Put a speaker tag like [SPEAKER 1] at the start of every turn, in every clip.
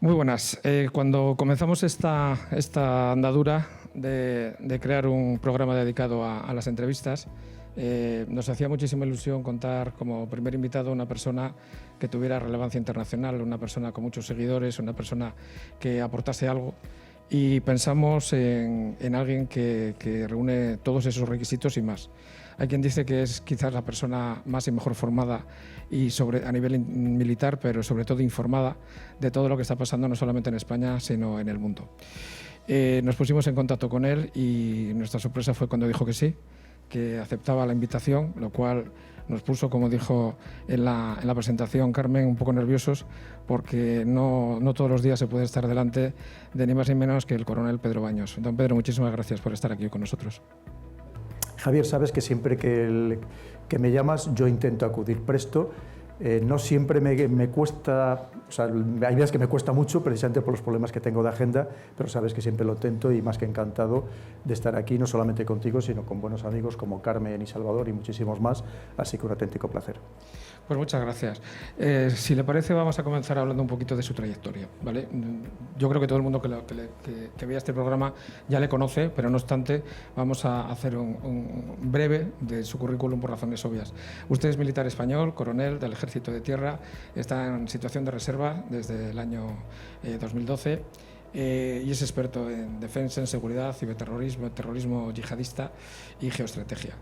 [SPEAKER 1] Muy buenas. Cuando comenzamos esta andadura de crear un programa dedicado a las entrevistas, nos hacía muchísima ilusión contar como primer invitado a una persona que tuviera relevancia internacional, una persona con muchos seguidores, una persona que aportase algo. Y pensamos en alguien que reúne todos esos requisitos y más. Hay quien dice que es quizás la persona más y mejor formada y a nivel militar, pero sobre todo informada de todo lo que está pasando no solamente en España, sino en el mundo. Nos pusimos en contacto con él y nuestra sorpresa fue cuando dijo que sí, que aceptaba la invitación, lo cual nos puso, como dijo en la presentación Carmen, un poco nerviosos, porque no todos los días se puede estar delante de ni más ni menos que el coronel Pedro Baños. Don Pedro, muchísimas gracias por estar aquí con nosotros.
[SPEAKER 2] Javier, sabes que siempre que me llamas yo intento acudir presto. No siempre me cuesta, o sea, hay veces que me cuesta mucho precisamente por los problemas que tengo de agenda, pero sabes que siempre lo intento y más que encantado de estar aquí, no solamente contigo, sino con buenos amigos como Carmen y Salvador y muchísimos más, así que un auténtico placer.
[SPEAKER 1] Pues muchas gracias. Si le parece, vamos a comenzar hablando un poquito de su trayectoria, ¿vale? Yo creo que todo el mundo que vea este programa ya le conoce, pero no obstante vamos a hacer un breve de su currículum por razones obvias. Usted es militar español, coronel del Ejército de Tierra, está en situación de reserva desde el año 2012 y es experto en defensa, en seguridad, ciberterrorismo, terrorismo yihadista y geoestrategia.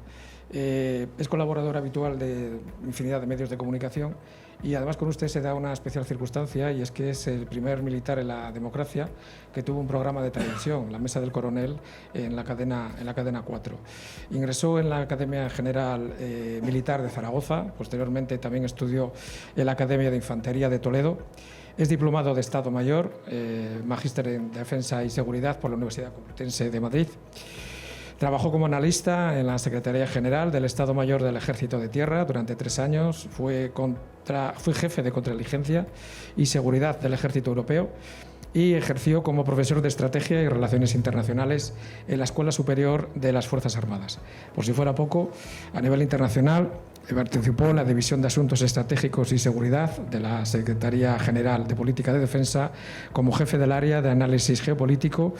[SPEAKER 1] Es colaborador habitual de infinidad de medios de comunicación y además con usted se da una especial circunstancia y es que es el primer militar en la democracia que tuvo un programa de televisión, La Mesa del Coronel, en la cadena 4. Ingresó en la Academia General Militar de Zaragoza, posteriormente también estudió en la Academia de Infantería de Toledo. Es diplomado de Estado Mayor, magíster en Defensa y Seguridad por la Universidad Complutense de Madrid. Trabajó como analista en la Secretaría General del Estado Mayor del Ejército de Tierra durante 3 años. Fue jefe de Contrainteligencia y Seguridad del Ejército Europeo y ejerció como profesor de Estrategia y Relaciones Internacionales en la Escuela Superior de las Fuerzas Armadas. Por si fuera poco, a nivel internacional participó en la División de Asuntos Estratégicos y Seguridad de la Secretaría General de Política de Defensa como jefe del área de análisis geopolítico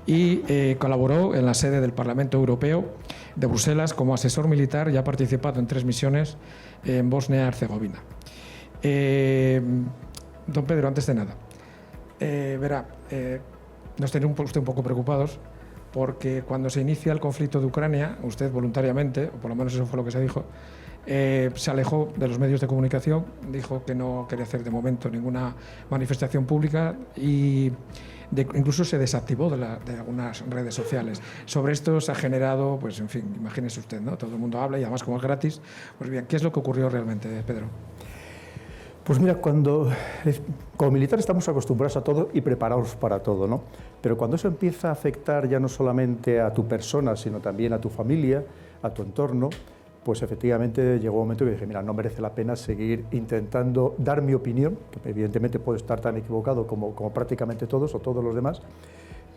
[SPEAKER 1] y colaboró en la sede del Parlamento Europeo de Bruselas como asesor militar y ha participado en 3 misiones en Bosnia y Herzegovina. Don Pedro, antes de nada, nos tiene usted un poco preocupados porque cuando se inicia el conflicto de Ucrania, usted voluntariamente, o por lo menos eso fue lo que se dijo, se alejó de los medios de comunicación, dijo que no quería hacer de momento ninguna manifestación pública y incluso se desactivó de algunas redes sociales. Sobre esto se ha generado, pues en fin, imagínese usted, ¿no? Todo el mundo habla y además como es gratis. Pues bien, ¿qué es lo que ocurrió realmente, Pedro?
[SPEAKER 2] Pues mira, como militar estamos acostumbrados a todo y preparados para todo, ¿no? Pero cuando eso empieza a afectar ya no solamente a tu persona, sino también a tu familia, a tu entorno, pues efectivamente llegó un momento que dije, mira, no merece la pena seguir intentando dar mi opinión, que evidentemente puedo estar tan equivocado como prácticamente todos o todos los demás,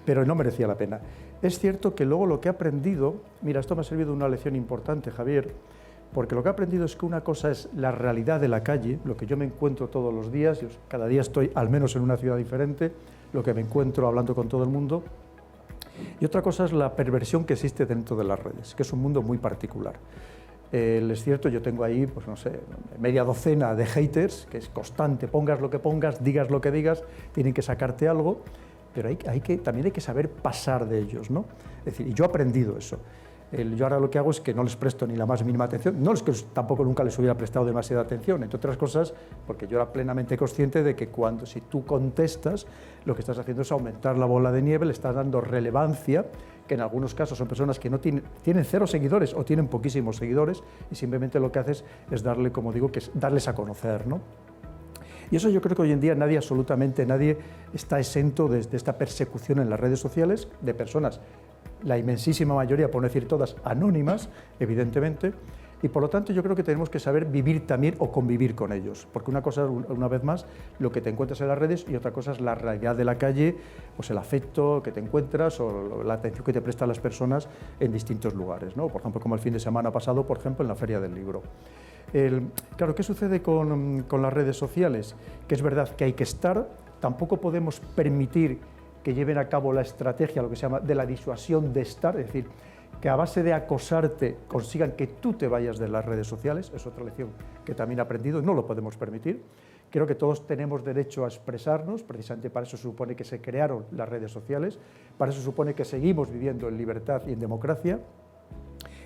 [SPEAKER 2] pero no merecía la pena. Es cierto que luego lo que he aprendido, mira, esto me ha servido de una lección importante, Javier, porque lo que he aprendido es que una cosa es la realidad de la calle, lo que yo me encuentro todos los días, yo cada día estoy al menos en una ciudad diferente, lo que me encuentro hablando con todo el mundo, y otra cosa es la perversión que existe dentro de las redes, que es un mundo muy particular. Es cierto, yo tengo ahí, pues no sé, media docena de haters, que es constante, pongas lo que pongas, digas lo que digas, tienen que sacarte algo, pero también hay que saber pasar de ellos, ¿no? Es decir, y yo he aprendido eso. Yo ahora lo que hago es que no les presto ni la más mínima atención, no es que tampoco nunca les hubiera prestado demasiada atención, entre otras cosas, porque yo era plenamente consciente de que si tú contestas, lo que estás haciendo es aumentar la bola de nieve, le estás dando relevancia, que en algunos casos son personas que no tienen 0 seguidores o tienen poquísimos seguidores, y simplemente lo que haces es darle, como digo, que es darles a conocer, ¿no? Y eso yo creo que hoy en día absolutamente nadie está exento de esta persecución en las redes sociales de personas, la inmensísima mayoría, por no decir todas, anónimas, evidentemente, y por lo tanto yo creo que tenemos que saber vivir también o convivir con ellos, porque una cosa es, una vez más, lo que te encuentras en las redes y otra cosa es la realidad de la calle, pues el afecto que te encuentras o la atención que te prestan las personas en distintos lugares, ¿no? Por ejemplo, como el fin de semana pasado, por ejemplo, en la Feria del Libro. Claro, ¿qué sucede con las redes sociales? Que es verdad que hay que estar, tampoco podemos permitir que lleven a cabo la estrategia, lo que se llama de la disuasión de estar, es decir, que a base de acosarte consigan que tú te vayas de las redes sociales, es otra lección que también he aprendido, no lo podemos permitir. Creo que todos tenemos derecho a expresarnos, precisamente para eso se supone que se crearon las redes sociales, para eso se supone que seguimos viviendo en libertad y en democracia,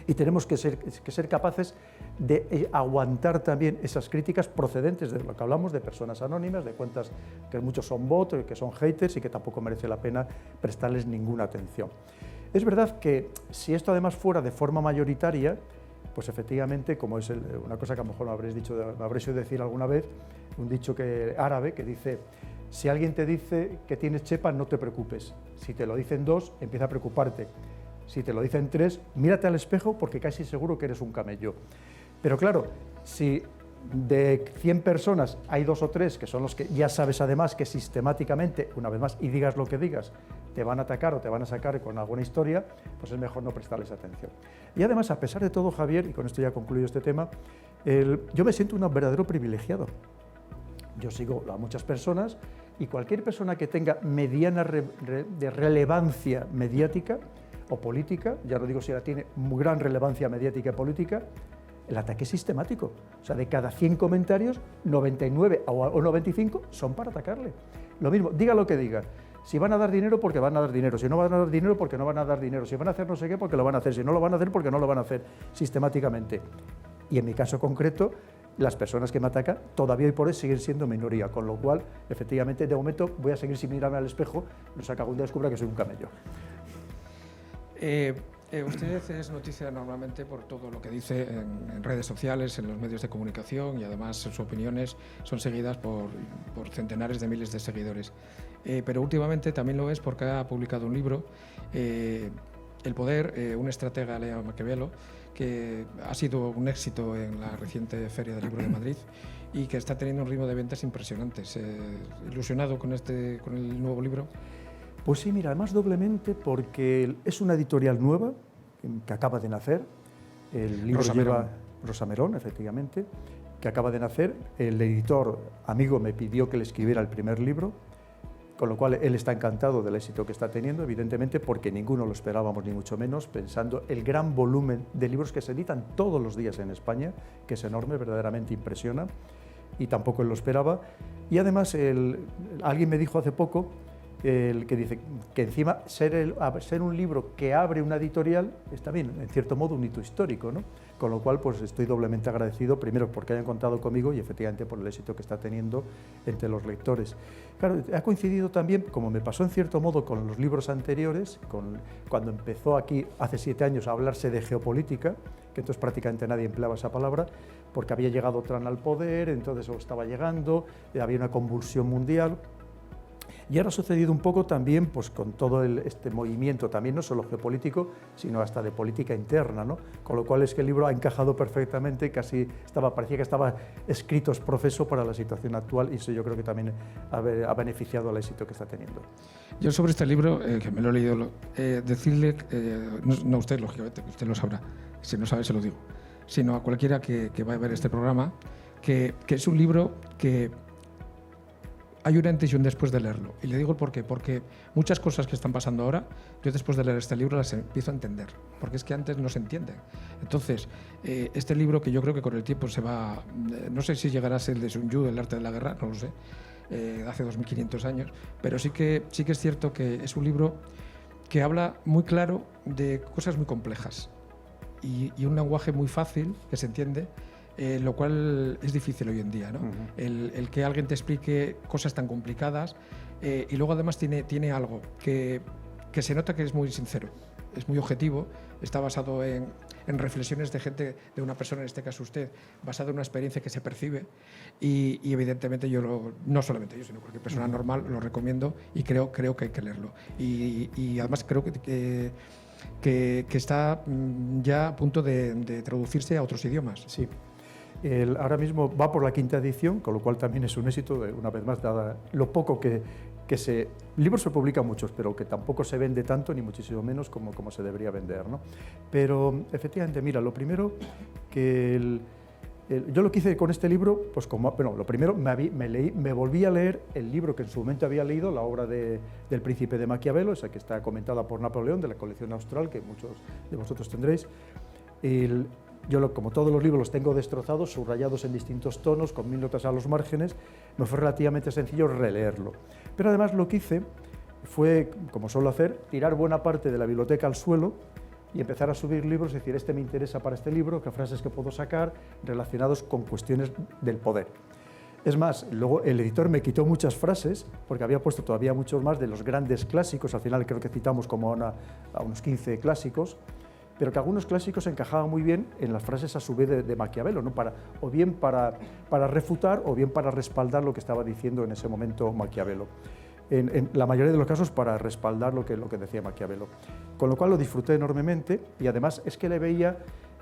[SPEAKER 2] y tenemos que ser capaces de aguantar también esas críticas procedentes de lo que hablamos, de personas anónimas, de cuentas que muchos son bots, que son haters y que tampoco merece la pena prestarles ninguna atención. Es verdad que si esto además fuera de forma mayoritaria, pues efectivamente, como es una cosa que a lo mejor me habréis oído decir alguna vez, un dicho árabe que dice: si alguien te dice que tienes chepa, no te preocupes. Si te lo dicen 2, empieza a preocuparte. Si te lo dicen 3, mírate al espejo porque casi seguro que eres un camello. Pero claro, si de 100 personas hay 2 o 3 que son los que ya sabes además que sistemáticamente, una vez más, y digas lo que digas, te van a atacar o te van a sacar con alguna historia, pues es mejor no prestarles atención. Y además, a pesar de todo, Javier, y con esto ya concluyo este tema, yo me siento un verdadero privilegiado. Yo sigo a muchas personas y cualquier persona que tenga mediana de relevancia mediática o política, ya no digo si ahora tiene gran relevancia mediática y política, el ataque es sistemático. O sea, de cada 100 comentarios, 99 o 95 son para atacarle. Lo mismo, diga lo que diga. Si van a dar dinero, porque van a dar dinero. Si no van a dar dinero, porque no van a dar dinero. Si van a hacer no sé qué, porque lo van a hacer. Si no lo van a hacer, porque no lo van a hacer sistemáticamente. Y en mi caso concreto, las personas que me atacan todavía hoy por hoy siguen siendo minoría, con lo cual, efectivamente, de momento voy a seguir sin mirarme al espejo, no sé que algún día descubra que soy un camello.
[SPEAKER 1] Usted es noticia normalmente por todo lo que dice en redes sociales, en los medios de comunicación, y además sus opiniones son seguidas por centenares de miles de seguidores. Pero últimamente también lo es porque ha publicado un libro, El poder, un estratega Leo Maquiavelo, que ha sido un éxito en la reciente Feria del Libro de Madrid y que está teniendo un ritmo de ventas impresionantes. ¿Ilusionado con el nuevo libro?
[SPEAKER 2] Pues sí, mira, además doblemente porque es una editorial nueva que acaba de nacer. El libro lleva Rosa Merón, efectivamente, que acaba de nacer. El editor amigo me pidió que le escribiera el primer libro, con lo cual él está encantado del éxito que está teniendo, evidentemente, porque ninguno lo esperábamos, ni mucho menos, pensando el gran volumen de libros que se editan todos los días en España, que es enorme, verdaderamente impresiona, y tampoco él lo esperaba. Y además, alguien me dijo hace poco, que dice que encima ser un libro que abre una editorial es también, en cierto modo, un hito histórico, ¿no? Con lo cual, pues estoy doblemente agradecido, primero porque hayan contado conmigo y efectivamente por el éxito que está teniendo entre los lectores. Claro, ha coincidido también, como me pasó en cierto modo con los libros anteriores, cuando empezó aquí hace 7 años a hablarse de geopolítica, que entonces prácticamente nadie empleaba esa palabra, porque había llegado Trump al poder, entonces estaba llegando, había una convulsión mundial. Y ahora ha sucedido un poco también pues, con todo este movimiento, también no solo geopolítico, sino hasta de política interna, ¿no? Con lo cual es que el libro ha encajado perfectamente, parecía que estaba escrito profeso para la situación actual, y eso yo creo que también ha beneficiado al éxito que está teniendo.
[SPEAKER 1] Yo sobre este libro, que me lo he leído, decirle, no a usted, lógicamente, usted lo sabrá, si no sabe se lo digo, sino a cualquiera que vaya a ver este programa, que es un libro que hay un antes y un después de leerlo. Y le digo el por qué. Porque muchas cosas que están pasando ahora, yo después de leer este libro las empiezo a entender. Porque es que antes no se entienden. Entonces, este libro que yo creo que con el tiempo se va... no sé si llegará a ser el de Sun Tzu, El arte de la guerra, no lo sé, hace 2500 años. Pero sí que es cierto que es un libro que habla muy claro de cosas muy complejas. Y un lenguaje muy fácil, que se entiende, lo cual es difícil hoy en día, ¿no? El que alguien te explique cosas tan complicadas, y luego además tiene algo que se nota que es muy sincero, es muy objetivo, está basado en reflexiones de gente, de una persona, en este caso usted, basado en una experiencia que se percibe, y evidentemente no solamente yo, sino cualquier persona normal lo recomiendo, y creo que hay que leerlo. Y además creo que está ya a punto de traducirse a otros idiomas.
[SPEAKER 2] Sí. Ahora mismo va por la 5ª edición, con lo cual también es un éxito, una vez más, dada lo poco libros se publican muchos, pero que tampoco se vende tanto, ni muchísimo menos como se debería vender, ¿no? Pero efectivamente, mira, lo primero que Yo lo que hice con este libro, pues bueno, lo primero, me volví a leer el libro que en su momento había leído, la obra del Príncipe de Maquiavelo, esa que está comentada por Napoleón, de la colección austral, que muchos de vosotros tendréis. Como todos los libros, los tengo destrozados, subrayados en distintos tonos, con 1000 notas a los márgenes. Me fue relativamente sencillo releerlo. Pero además lo que hice fue, como suelo hacer, tirar buena parte de la biblioteca al suelo y empezar a subir libros, es decir, este me interesa para este libro, qué frases que puedo sacar relacionados con cuestiones del poder. Es más, luego el editor me quitó muchas frases, porque había puesto todavía muchos más de los grandes clásicos, al final creo que citamos como a unos 15 clásicos, pero que algunos clásicos encajaban muy bien en las frases a su vez de Maquiavelo, ¿no? O bien para refutar o bien para respaldar lo que estaba diciendo en ese momento Maquiavelo. En la mayoría de los casos para respaldar lo que decía Maquiavelo. Con lo cual lo disfruté enormemente y además es que le veía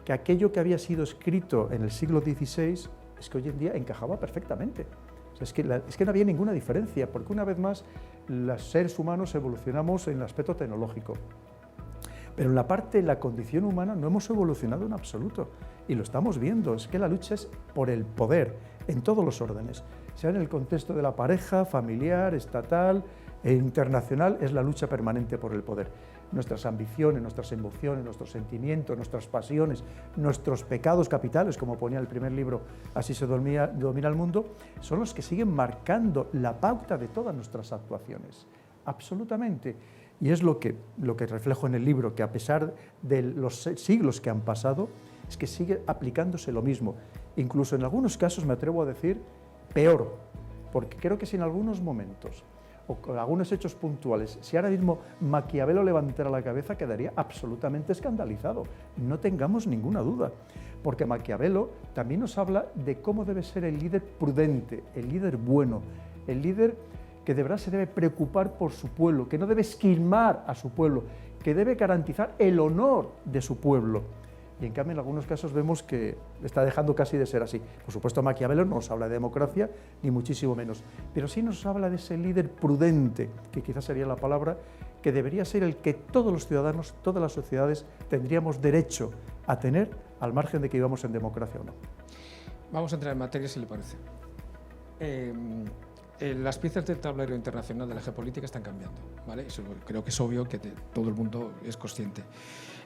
[SPEAKER 2] que aquello que había sido escrito en el siglo XVI es que hoy en día encajaba perfectamente. O sea, es que no había ninguna diferencia, porque una vez más los seres humanos evolucionamos en el aspecto tecnológico. Pero en la condición humana no hemos evolucionado en absoluto y lo estamos viendo, es que la lucha es por el poder en todos los órdenes, sea en el contexto de la pareja, familiar, estatal e internacional, es la lucha permanente por el poder. Nuestras ambiciones, nuestras emociones, nuestros sentimientos, nuestras pasiones, nuestros pecados capitales, como ponía el primer libro, Así se domina el mundo, son los que siguen marcando la pauta de todas nuestras actuaciones, absolutamente. Y es lo que reflejo en el libro, que a pesar de los siglos que han pasado, es que sigue aplicándose lo mismo. Incluso en algunos casos, me atrevo a decir, peor, porque creo que si en algunos momentos o con algunos hechos puntuales, si ahora mismo Maquiavelo levantara la cabeza, quedaría absolutamente escandalizado. No tengamos ninguna duda, porque Maquiavelo también nos habla de cómo debe ser el líder prudente, el líder bueno, el líder que de verdad se debe preocupar por su pueblo, que no debe esquilmar a su pueblo, que debe garantizar el honor de su pueblo. Y en cambio en algunos casos vemos que está dejando casi de ser así. Por supuesto Maquiavelo no nos habla de democracia, ni muchísimo menos, pero sí nos habla de ese líder prudente, que quizás sería la palabra, que debería ser el que todos los ciudadanos, todas las sociedades tendríamos derecho a tener, al margen de que vivamos en democracia o no.
[SPEAKER 1] Vamos a entrar en materia, si le parece. Las piezas del tablero internacional de la geopolítica están cambiando, ¿vale? Eso creo que es obvio, que todo el mundo es consciente.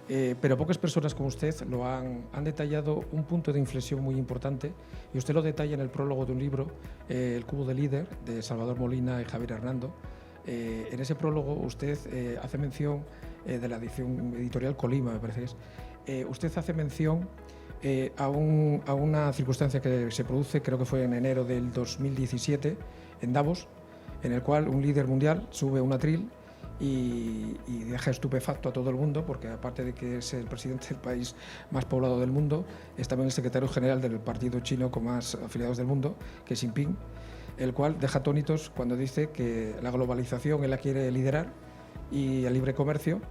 [SPEAKER 1] Pero pocas personas como usted lo han detallado un punto de inflexión muy importante, y usted lo detalla en el prólogo de un libro, El cubo del líder, de Salvador Molina y Javier Hernando. En ese prólogo usted hace mención de la edición editorial Colima, me parece que es. Usted hace mención a una circunstancia que se produce, creo que fue en enero del 2017, en Davos, en el cual un líder mundial sube a un atril y deja estupefacto a todo el mundo, porque aparte de que es el presidente del país más poblado del mundo, es también el secretario general del partido chino con más afiliados del mundo, que es Xi Jinping, el cual deja atónitos cuando dice que la globalización él la quiere liderar y el libre comercio.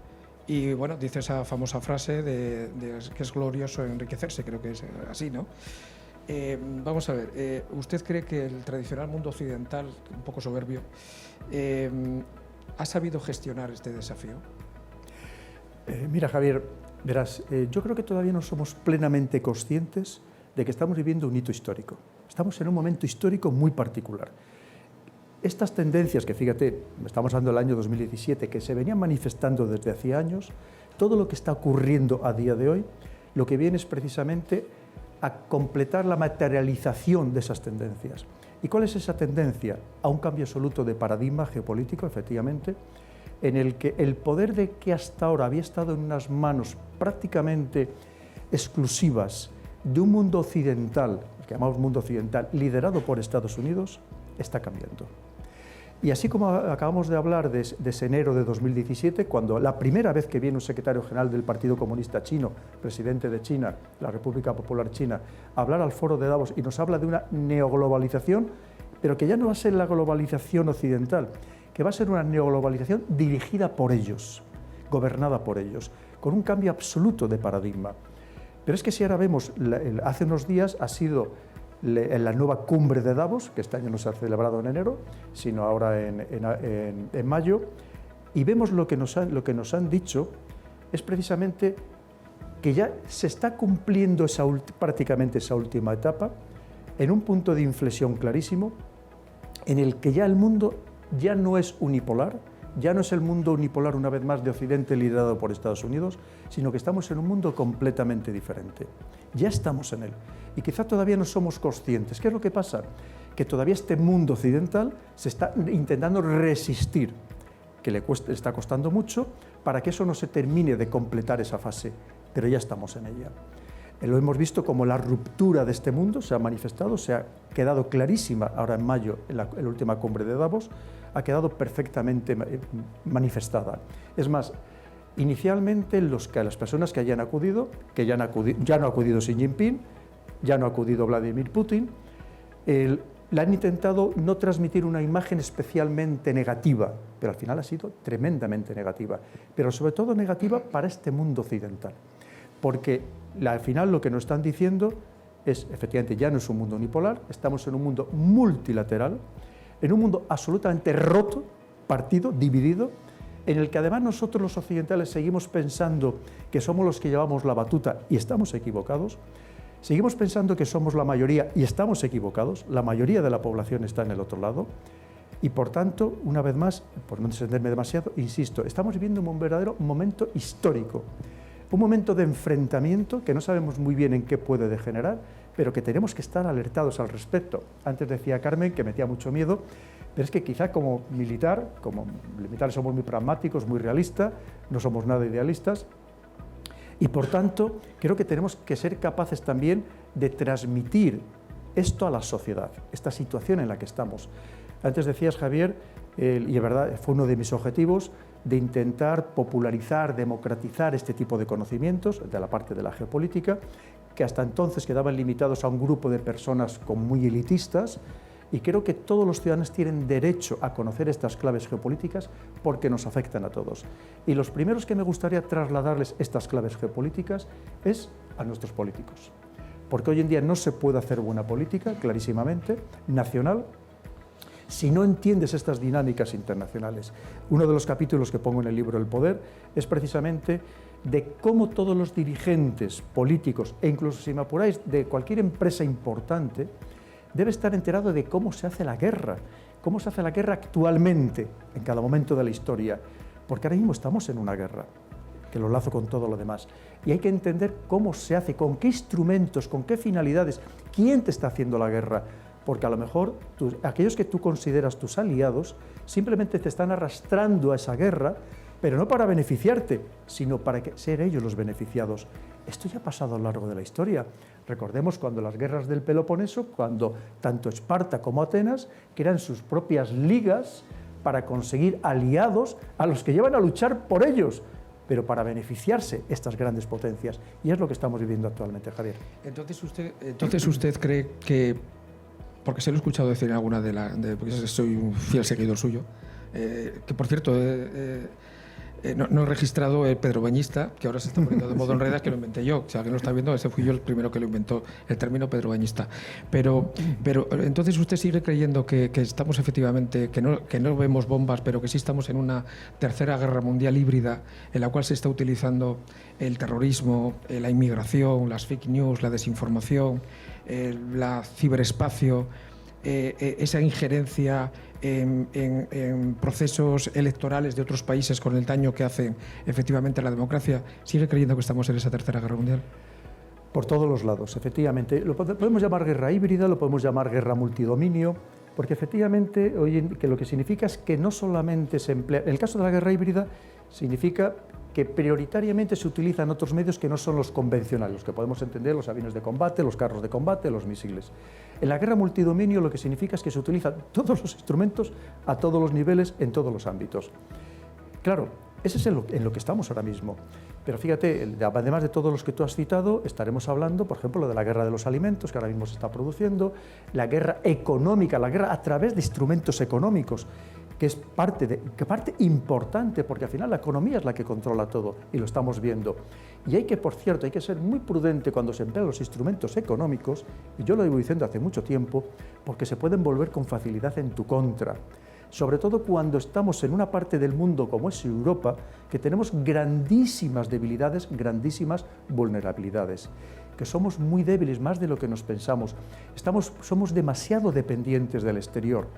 [SPEAKER 1] Y bueno, dice esa famosa frase de que es glorioso enriquecerse, creo que es así, ¿no? Vamos a ver, ¿usted cree que el tradicional mundo occidental, un poco soberbio, ha sabido gestionar este desafío?
[SPEAKER 2] Mira, Javier, verás, yo creo que todavía no somos plenamente conscientes de que estamos viviendo un hito histórico. Estamos en un momento histórico muy particular. Estas tendencias que, fíjate, estamos hablando del año 2017, que se venían manifestando desde hace años, todo lo que está ocurriendo a día de hoy, lo que viene es precisamente a completar la materialización de esas tendencias. ¿Y cuál es esa tendencia? A un cambio absoluto de paradigma geopolítico, efectivamente, en el que el poder de que hasta ahora había estado en unas manos prácticamente exclusivas de un mundo occidental, que llamamos mundo occidental, liderado por Estados Unidos, está cambiando. Y así como acabamos de hablar de ese enero de 2017, cuando la primera vez que viene un secretario general del Partido Comunista Chino, presidente de China, la República Popular China, a hablar al foro de Davos y nos habla de una neoglobalización, pero que ya no va a ser la globalización occidental, que va a ser una neoglobalización dirigida por ellos, gobernada por ellos, con un cambio absoluto de paradigma. Pero es que si ahora vemos, hace unos días ha sido en la nueva cumbre de Davos, que este año no se ha celebrado en enero, sino ahora en mayo, y vemos lo que nos han dicho, es precisamente que ya se está cumpliendo prácticamente esa última etapa, en un punto de inflexión clarísimo, en el que ya el mundo ya no es unipolar, ya no es el mundo unipolar una vez más de Occidente liderado por Estados Unidos, sino que estamos en un mundo completamente diferente. Ya estamos en él. Y quizá todavía no somos conscientes. ¿Qué es lo que pasa? Que todavía este mundo occidental se está intentando resistir, que le está costando mucho, para que eso no se termine de completar esa fase, pero ya estamos en ella. Lo hemos visto como la ruptura de este mundo se ha manifestado, se ha quedado clarísima ahora en mayo, en la última cumbre de Davos, ha quedado perfectamente manifestada. Es más, inicialmente las personas que hayan acudido, ya no ha acudido Xi Jinping, ya no ha acudido Vladimir Putin, le han intentado no transmitir una imagen especialmente negativa, pero al final ha sido tremendamente negativa, pero sobre todo negativa para este mundo occidental, porque al final lo que nos están diciendo es, efectivamente, ya no es un mundo unipolar, estamos en un mundo multilateral, en un mundo absolutamente roto, partido, dividido, en el que además nosotros los occidentales seguimos pensando que somos los que llevamos la batuta y estamos equivocados, seguimos pensando que somos la mayoría y estamos equivocados, la mayoría de la población está en el otro lado, y por tanto, una vez más, por no extenderme demasiado, insisto, estamos viviendo un verdadero momento histórico, un momento de enfrentamiento que no sabemos muy bien en qué puede degenerar, pero que tenemos que estar alertados al respecto. Antes decía Carmen que metía mucho miedo, pero es que quizá como militar, como militares somos muy pragmáticos, muy realistas, no somos nada idealistas, y por tanto creo que tenemos que ser capaces también de transmitir esto a la sociedad, esta situación en la que estamos. Antes decías, Javier, y es verdad, fue uno de mis objetivos, de intentar popularizar, democratizar este tipo de conocimientos de la parte de la geopolítica, que hasta entonces quedaban limitados a un grupo de personas muy elitistas, y creo que todos los ciudadanos tienen derecho a conocer estas claves geopolíticas porque nos afectan a todos. Y los primeros que me gustaría trasladarles estas claves geopolíticas es a nuestros políticos, porque hoy en día no se puede hacer buena política, clarísimamente, nacional, si no entiendes estas dinámicas internacionales. Uno de los capítulos que pongo en el libro El Poder es precisamente de cómo todos los dirigentes políticos, e incluso, si me apuráis, de cualquier empresa importante, debe estar enterado de cómo se hace la guerra actualmente, en cada momento de la historia, porque ahora mismo estamos en una guerra, que lo lazo con todo lo demás, y hay que entender cómo se hace, con qué instrumentos, con qué finalidades, quién te está haciendo la guerra, porque a lo mejor aquellos que tú consideras tus aliados simplemente te están arrastrando a esa guerra, pero no para beneficiarte, sino para ser ellos los beneficiados. Esto ya ha pasado a lo largo de la historia. Recordemos cuando las guerras del Peloponeso, cuando tanto Esparta como Atenas crean sus propias ligas para conseguir aliados a los que llevan a luchar por ellos, pero para beneficiarse estas grandes potencias. Y es lo que estamos viviendo actualmente, Javier.
[SPEAKER 1] Entonces usted cree que, porque se lo he escuchado decir en alguna porque soy un fiel seguidor suyo, que por cierto no he registrado el Pedro Bañista, que ahora se está poniendo de moda en redes, que lo inventé yo. Si alguien lo está viendo, ese fui yo el primero que lo inventó, el término Pedro Bañista. Pero entonces usted sigue creyendo que estamos efectivamente, que no vemos bombas, pero que sí estamos en una tercera guerra mundial híbrida, en la cual se está utilizando el terrorismo, la inmigración, las fake news, la desinformación, la ciberespacio, esa injerencia en procesos electorales de otros países con el daño que hacen efectivamente a la democracia. ¿Sigue creyendo que estamos en esa tercera guerra mundial?
[SPEAKER 2] Por todos los lados, efectivamente. Lo podemos llamar guerra híbrida, lo podemos llamar guerra multidominio, porque efectivamente que lo que significa es que no solamente se emplea, en el caso de la guerra híbrida, significa que prioritariamente se utilizan otros medios que no son los convencionales, los que podemos entender, los aviones de combate, los carros de combate, los misiles. En la guerra multidominio lo que significa es que se utilizan todos los instrumentos a todos los niveles, en todos los ámbitos. Claro, ese es en lo que estamos ahora mismo. Pero fíjate, además de todos los que tú has citado, estaremos hablando, por ejemplo, de la guerra de los alimentos, que ahora mismo se está produciendo, la guerra económica, la guerra a través de instrumentos económicos, que es parte importante, porque al final la economía es la que controla todo, y lo estamos viendo. Y por cierto, hay que ser muy prudente cuando se emplean los instrumentos económicos, y yo lo llevo diciendo hace mucho tiempo, porque se pueden volver con facilidad en tu contra. sobre todo cuando estamos en una parte del mundo como es Europa, que tenemos grandísimas debilidades, grandísimas vulnerabilidades, que somos muy débiles, más de lo que nos pensamos. Somos demasiado dependientes del exterior,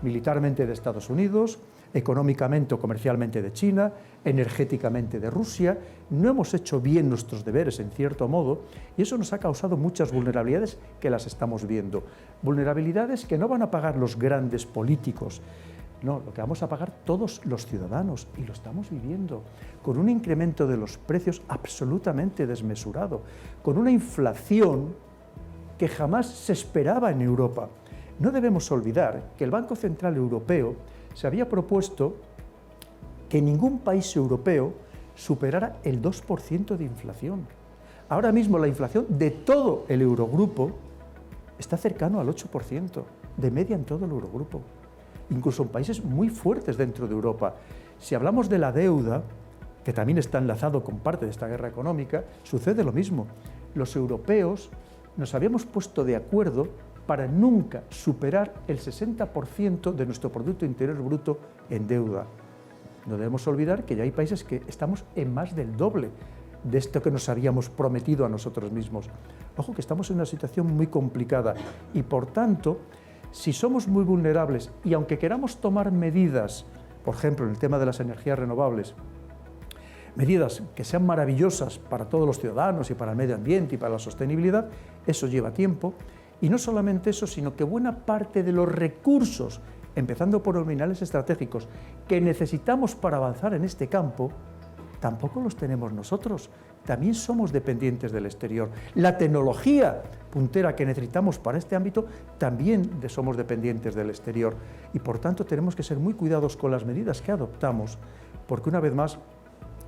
[SPEAKER 2] militarmente de Estados Unidos, económicamente o comercialmente de China, energéticamente de Rusia. No hemos hecho bien nuestros deberes, en cierto modo, y eso nos ha causado muchas vulnerabilidades que las estamos viendo. Vulnerabilidades que no van a pagar los grandes políticos, no, lo que vamos a pagar todos los ciudadanos, y lo estamos viviendo, con un incremento de los precios absolutamente desmesurado, con una inflación que jamás se esperaba en Europa. No debemos olvidar que el Banco Central Europeo se había propuesto que ningún país europeo superara el 2% de inflación. Ahora mismo la inflación de todo el Eurogrupo está cercano al 8%, de media en todo el Eurogrupo, incluso en países muy fuertes dentro de Europa. Si hablamos de la deuda, que también está enlazado con parte de esta guerra económica, sucede lo mismo. Los europeos nos habíamos puesto de acuerdo para nunca superar el 60% de nuestro Producto Interior Bruto en deuda. No debemos olvidar que ya hay países que estamos en más del doble de esto que nos habíamos prometido a nosotros mismos. Ojo, que estamos en una situación muy complicada y, por tanto, si somos muy vulnerables y aunque queramos tomar medidas, por ejemplo, en el tema de las energías renovables, medidas que sean maravillosas para todos los ciudadanos y para el medio ambiente y para la sostenibilidad, eso lleva tiempo. Y no solamente eso, sino que buena parte de los recursos, empezando por los minerales estratégicos, que necesitamos para avanzar en este campo, tampoco los tenemos nosotros. También somos dependientes del exterior. La tecnología puntera que necesitamos para este ámbito, también somos dependientes del exterior. Y por tanto tenemos que ser muy cuidadosos con las medidas que adoptamos, porque una vez más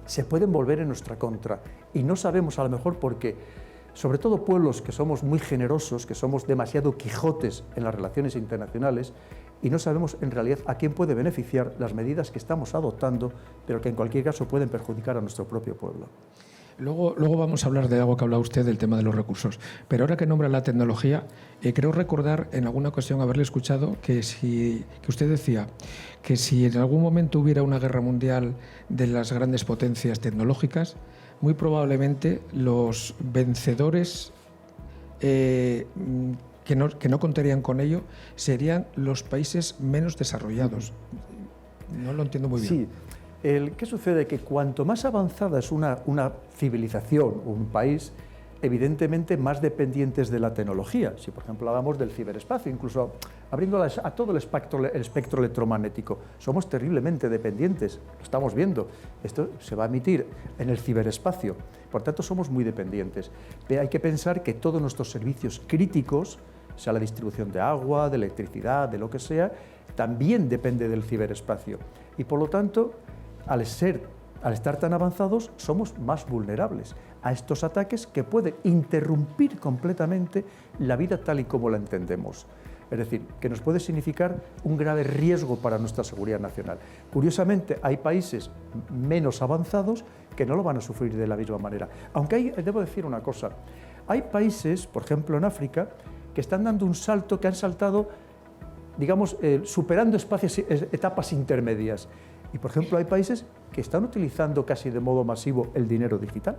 [SPEAKER 2] se pueden volver en nuestra contra. Y no sabemos a lo mejor por qué. Sobre todo pueblos que somos muy generosos, que somos demasiado quijotes en las relaciones internacionales y no sabemos en realidad a quién puede beneficiar las medidas que estamos adoptando, pero que en cualquier caso pueden perjudicar a nuestro propio pueblo.
[SPEAKER 1] Luego vamos a hablar de algo que ha hablado usted, del tema de los recursos. Pero ahora que nombra la tecnología, creo recordar en alguna ocasión haberle escuchado que usted decía que si en algún momento hubiera una guerra mundial de las grandes potencias tecnológicas, muy probablemente los vencedores que no contarían con ello serían los países menos desarrollados. No lo entiendo muy bien.
[SPEAKER 2] Sí. ¿Qué sucede? Que cuanto más avanzada es una civilización o un país, evidentemente más dependientes de la tecnología. Si, por ejemplo, hablamos del ciberespacio, incluso abriendo a todo el espectro electromagnético, somos terriblemente dependientes, lo estamos viendo. Esto se va a emitir en el ciberespacio, por tanto somos muy dependientes. Hay que pensar que todos nuestros servicios críticos, sea la distribución de agua, de electricidad, de lo que sea, también depende del ciberespacio. Y por lo tanto, al estar tan avanzados, somos más vulnerables a estos ataques que pueden interrumpir completamente la vida tal y como la entendemos. Es decir, que nos puede significar un grave riesgo para nuestra seguridad nacional. Curiosamente, hay países menos avanzados que no lo van a sufrir de la misma manera. Aunque debo decir una cosa, hay países, por ejemplo en África, que están dando un salto, que han saltado, digamos, superando etapas intermedias. Y, por ejemplo, hay países que están utilizando casi de modo masivo el dinero digital.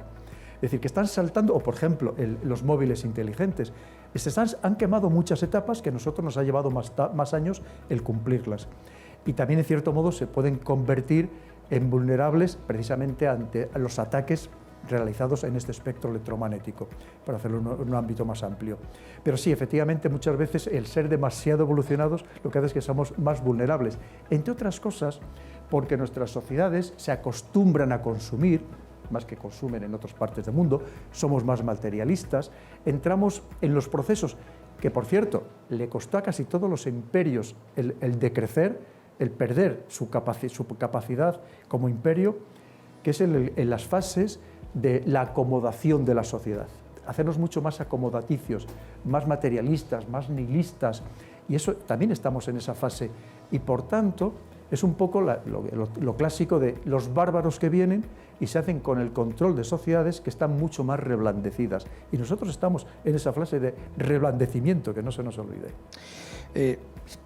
[SPEAKER 2] Es decir, que están saltando, o por ejemplo, los móviles inteligentes. Han quemado muchas etapas que a nosotros nos ha llevado más años el cumplirlas. Y también, en cierto modo, se pueden convertir en vulnerables precisamente ante los ataques realizados en este espectro electromagnético, para hacerlo en un ámbito más amplio. Pero sí, efectivamente, muchas veces el ser demasiado evolucionados lo que hace es que somos más vulnerables, entre otras cosas porque nuestras sociedades se acostumbran a consumir, más que consumen en otras partes del mundo, somos más materialistas, entramos en los procesos que, por cierto, le costó a casi todos los imperios el decrecer, el perder su capacidad como imperio, que es en las fases de la acomodación de la sociedad. Hacernos mucho más acomodaticios, más materialistas, más nihilistas, y eso también estamos en esa fase. Y por tanto, es un poco lo clásico de los bárbaros que vienen y se hacen con el control de sociedades que están mucho más reblandecidas. Y nosotros estamos en esa fase de reblandecimiento, que no se nos olvide.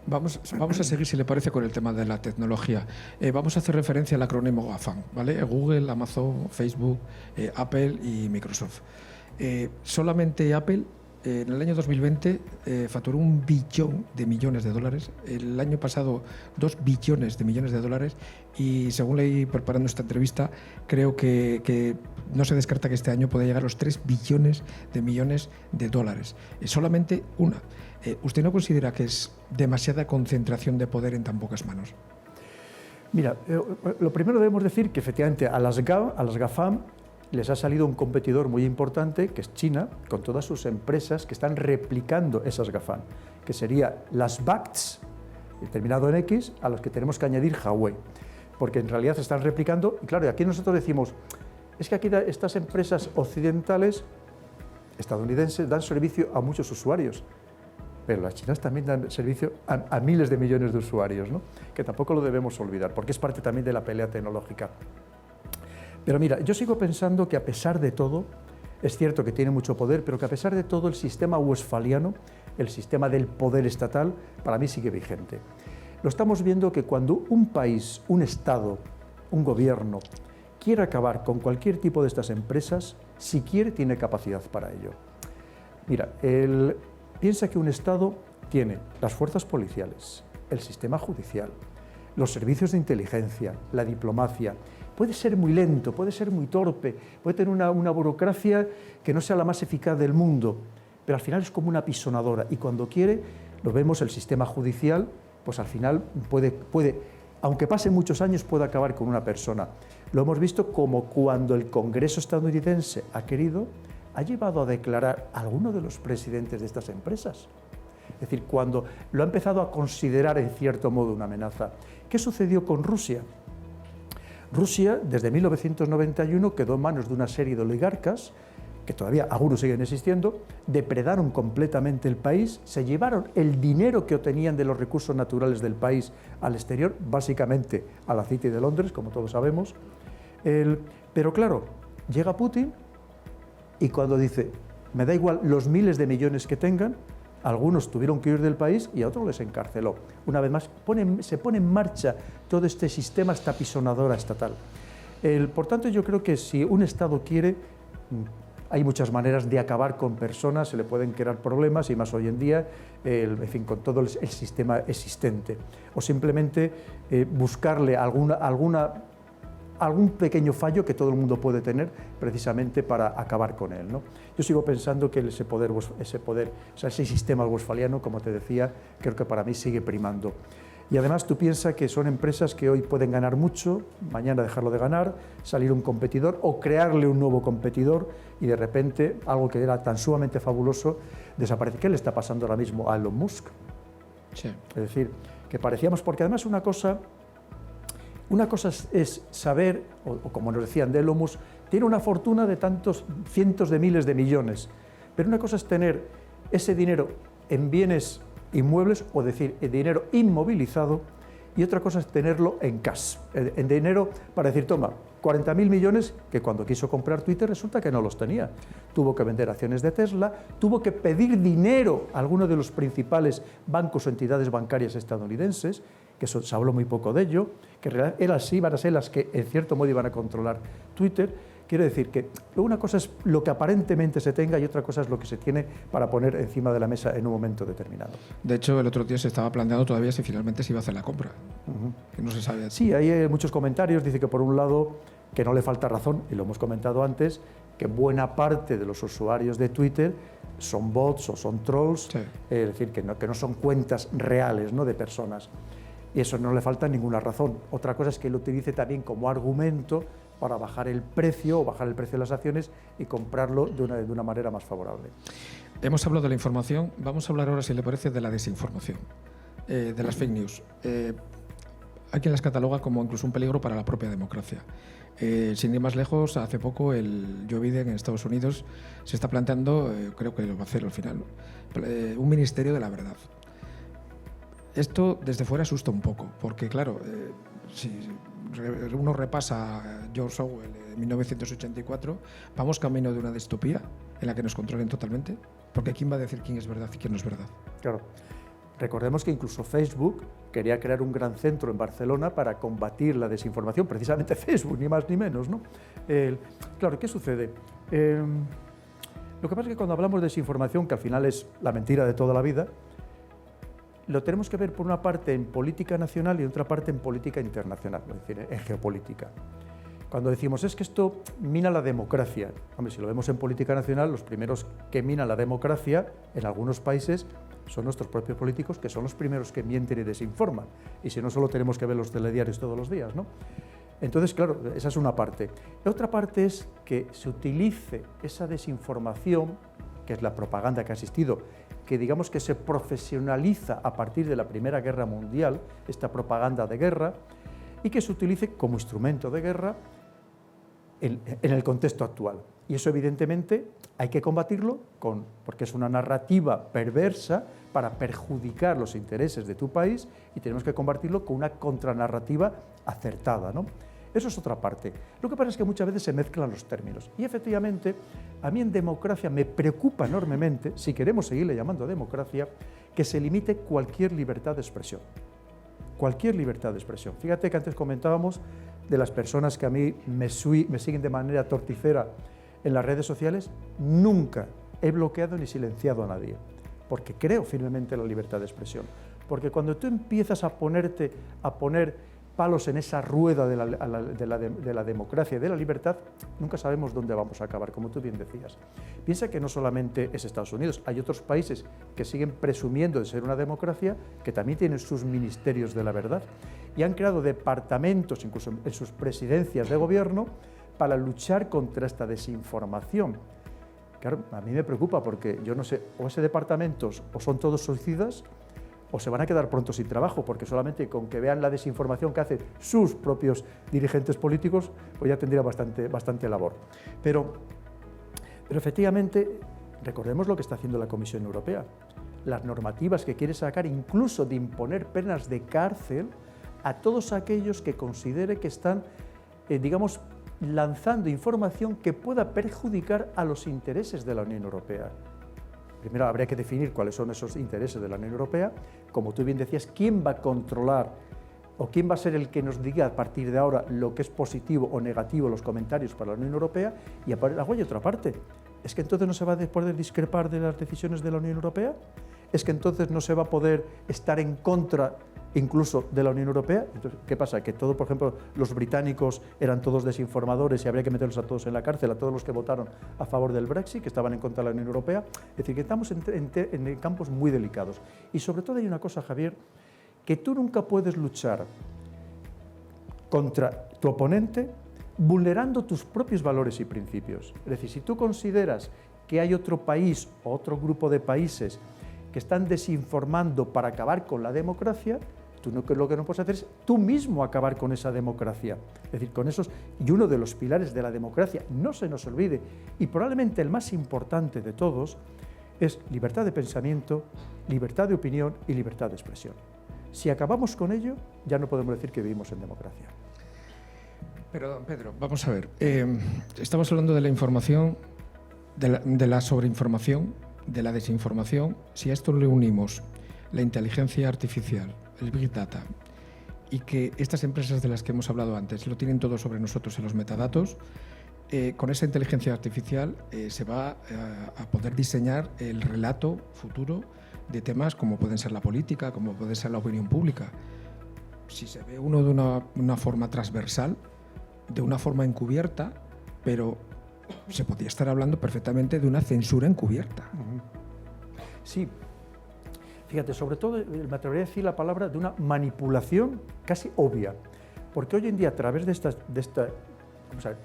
[SPEAKER 1] Vamos a seguir, si le parece, con el tema de la tecnología. Vamos a hacer referencia al acrónimo GAFAM, ¿vale? Google, Amazon, Facebook, Apple y Microsoft. Solamente Apple en el año 2020 facturó $1 billón. El año pasado 2 billones de millones de dólares, y según leí preparando esta entrevista, creo que no se descarta que este año pueda llegar a los 3 billones de millones de dólares. Solamente una. ¿Usted no considera que es demasiada concentración de poder en tan pocas manos?
[SPEAKER 2] Mira, lo primero debemos decir que efectivamente a las GAFAM les ha salido un competidor muy importante, que es China, con todas sus empresas que están replicando esas GAFAM, que serían las BATs, terminado en X, a los que tenemos que añadir Huawei, porque en realidad se están replicando. Y claro, aquí nosotros decimos, es que aquí estas empresas occidentales, estadounidenses, dan servicio a muchos usuarios, pero las chinas también dan servicio a miles de millones de usuarios, ¿no? Que tampoco lo debemos olvidar, porque es parte también de la pelea tecnológica. Pero mira, yo sigo pensando que a pesar de todo, es cierto que tiene mucho poder, pero que a pesar de todo el sistema westfaliano, el sistema del poder estatal, para mí sigue vigente. Lo estamos viendo que cuando un país, un Estado, un gobierno, quiere acabar con cualquier tipo de estas empresas, si quiere, tiene capacidad para ello. Mira, piensa que un Estado tiene las fuerzas policiales, el sistema judicial, los servicios de inteligencia, la diplomacia. Puede ser muy lento, puede ser muy torpe, puede tener una burocracia que no sea la más eficaz del mundo, pero al final es como una apisonadora, y cuando quiere, lo vemos, el sistema judicial, pues al final puede, aunque pasen muchos años, puede acabar con una persona. Lo hemos visto como cuando el Congreso estadounidense ha querido, ha llevado a declarar a alguno de los presidentes de estas empresas. Es decir, cuando lo ha empezado a considerar en cierto modo una amenaza. ¿Qué sucedió con Rusia? Rusia, desde 1991, quedó en manos de una serie de oligarcas, que todavía algunos siguen existiendo, depredaron completamente el país, se llevaron el dinero que obtenían de los recursos naturales del país al exterior, básicamente a la City de Londres, como todos sabemos. Pero claro, llega Putin y cuando dice, me da igual los miles de millones que tengan, algunos tuvieron que huir del país y a otros les encarceló. Una vez más, se pone en marcha todo este sistema, esta apisonadora estatal. Por tanto, yo creo que si un Estado quiere, hay muchas maneras de acabar con personas, se le pueden crear problemas, y más hoy en día, en fin, con todo el sistema existente. O simplemente buscarle algún pequeño fallo que todo el mundo puede tener precisamente para acabar con él, ¿no? Yo sigo pensando que ese sistema westfaliano, como te decía, creo que para mí sigue primando. Y además tú piensas que son empresas que hoy pueden ganar mucho, mañana dejarlo de ganar, salir un competidor o crearle un nuevo competidor, y de repente algo que era tan sumamente fabuloso desaparece. ¿Qué le está pasando ahora mismo a Elon Musk?
[SPEAKER 1] Sí.
[SPEAKER 2] Es decir, que parecíamos, porque además una cosa es saber, o como nos decían de Elon Musk, tiene una fortuna de tantos cientos de miles de millones, pero una cosa es tener ese dinero en bienes inmuebles, o decir, el dinero inmovilizado, y otra cosa es tenerlo en cash, en dinero para decir, toma, 40.000 millones, que cuando quiso comprar Twitter resulta que no los tenía. Tuvo que vender acciones de Tesla, tuvo que pedir dinero a alguno de los principales bancos o entidades bancarias estadounidenses, que se habló muy poco de ello, que en realidad iban a ser las que en cierto modo iban a controlar Twitter. Quiero decir que una cosa es lo que aparentemente se tenga y otra cosa es lo que se tiene para poner encima de la mesa en un momento determinado.
[SPEAKER 1] De hecho, el otro día se estaba planteando todavía si finalmente se iba a hacer la compra. Que no se sabe.
[SPEAKER 2] Sí, hay muchos comentarios. Dice que por un lado que no le falta razón, y lo hemos comentado antes, que buena parte de los usuarios de Twitter son bots o son trolls, sí. Es decir, que no son cuentas reales, ¿no?, de personas. Y eso no le falta ninguna razón. Otra cosa es que lo utilice también como argumento para bajar el precio o bajar el precio de las acciones y comprarlo de una manera más favorable.
[SPEAKER 1] Hemos hablado de la información, vamos a hablar ahora, si le parece, de la desinformación, de las fake news. Hay quien las cataloga como incluso un peligro para la propia democracia. Sin ir más lejos, hace poco el Joe Biden en Estados Unidos se está planteando, creo que lo va a hacer al final, un ministerio de la verdad. Esto desde fuera asusta un poco, porque claro, si uno repasa George Orwell de 1984, vamos camino de una distopía en la que nos controlen totalmente, porque ¿quién va a decir quién es verdad y quién no es verdad?
[SPEAKER 2] Claro. Recordemos que incluso Facebook quería crear un gran centro en Barcelona para combatir la desinformación, precisamente Facebook, ni más ni menos, ¿no? Claro, ¿qué sucede? Lo que pasa es que cuando hablamos de desinformación, que al final es la mentira de toda la vida, lo tenemos que ver por una parte en política nacional y otra parte en política internacional, es decir, en geopolítica. Cuando decimos es que esto mina la democracia, hombre, si lo vemos en política nacional, los primeros que minan la democracia en algunos países son nuestros propios políticos, que son los primeros que mienten y desinforman. Y si no, solo tenemos que ver los telediarios todos los días, ¿no? Entonces, claro, esa es una parte. La otra parte es que se utilice esa desinformación, que es la propaganda que ha existido, que digamos que se profesionaliza a partir de la Primera Guerra Mundial, esta propaganda de guerra, y que se utilice como instrumento de guerra en el contexto actual. Y eso evidentemente hay que combatirlo porque es una narrativa perversa para perjudicar los intereses de tu país y tenemos que combatirlo con una contranarrativa acertada, ¿no? Eso es otra parte. Lo que pasa es que muchas veces se mezclan los términos. Y efectivamente, a mí en democracia me preocupa enormemente, si queremos seguirle llamando democracia, que se limite cualquier libertad de expresión. Cualquier libertad de expresión. Fíjate que antes comentábamos de las personas que a mí me siguen de manera torticera en las redes sociales. Nunca he bloqueado ni silenciado a nadie, porque creo firmemente en la libertad de expresión. Porque cuando tú empiezas a poner palos en esa rueda de la democracia y de la libertad, nunca sabemos dónde vamos a acabar, como tú bien decías. Piensa que no solamente es Estados Unidos, hay otros países que siguen presumiendo de ser una democracia, que también tienen sus ministerios de la verdad, y han creado departamentos, incluso en sus presidencias de gobierno, para luchar contra esta desinformación. Claro, a mí me preocupa porque yo no sé, o ese departamentos o son todos suicidas, o se van a quedar pronto sin trabajo, porque solamente con que vean la desinformación que hacen sus propios dirigentes políticos, pues ya tendría bastante labor. Pero efectivamente, recordemos lo que está haciendo la Comisión Europea, las normativas que quiere sacar, incluso de imponer penas de cárcel a todos aquellos que considere que están, digamos, lanzando información que pueda perjudicar a los intereses de la Unión Europea. Primero habría que definir cuáles son esos intereses de la Unión Europea. Como tú bien decías, ¿quién va a controlar o quién va a ser el que nos diga a partir de ahora lo que es positivo o negativo los comentarios para la Unión Europea? Y luego hay otra parte. ¿Es que entonces no se va a poder discrepar de las decisiones de la Unión Europea? ¿Es que entonces no se va a poder estar en contra incluso de la Unión Europea? Entonces, ¿qué pasa? Que todo, por ejemplo, los británicos eran todos desinformadores y habría que meterlos a todos en la cárcel, a todos los que votaron a favor del Brexit, que estaban en contra de la Unión Europea. Es decir, que estamos en campos muy delicados. Y sobre todo hay una cosa, Javier, que tú nunca puedes luchar contra tu oponente vulnerando tus propios valores y principios. Es decir, si tú consideras que hay otro país o otro grupo de países que están desinformando para acabar con la democracia, tú lo que no puedes hacer es tú mismo acabar con esa democracia. Es decir, con esos, y uno de los pilares de la democracia, no se nos olvide, y probablemente el más importante de todos, es libertad de pensamiento, libertad de opinión y libertad de expresión. Si acabamos con ello, ya no podemos decir que vivimos en democracia.
[SPEAKER 1] Pero, Pedro, vamos a ver. Estamos hablando de la información, de la sobreinformación, de la desinformación. Si a esto le unimos la inteligencia artificial, el Big Data, y que estas empresas de las que hemos hablado antes lo tienen todo sobre nosotros en los metadatos, con esa inteligencia artificial se va a poder diseñar el relato futuro de temas como pueden ser la política, como puede ser la opinión pública. Si se ve uno de una forma transversal, de una forma encubierta, pero se podría estar hablando perfectamente de una censura encubierta.
[SPEAKER 2] Sí, fíjate, sobre todo me atrevería a decir la palabra de una manipulación casi obvia, porque hoy en día a través de esta vamos a ver,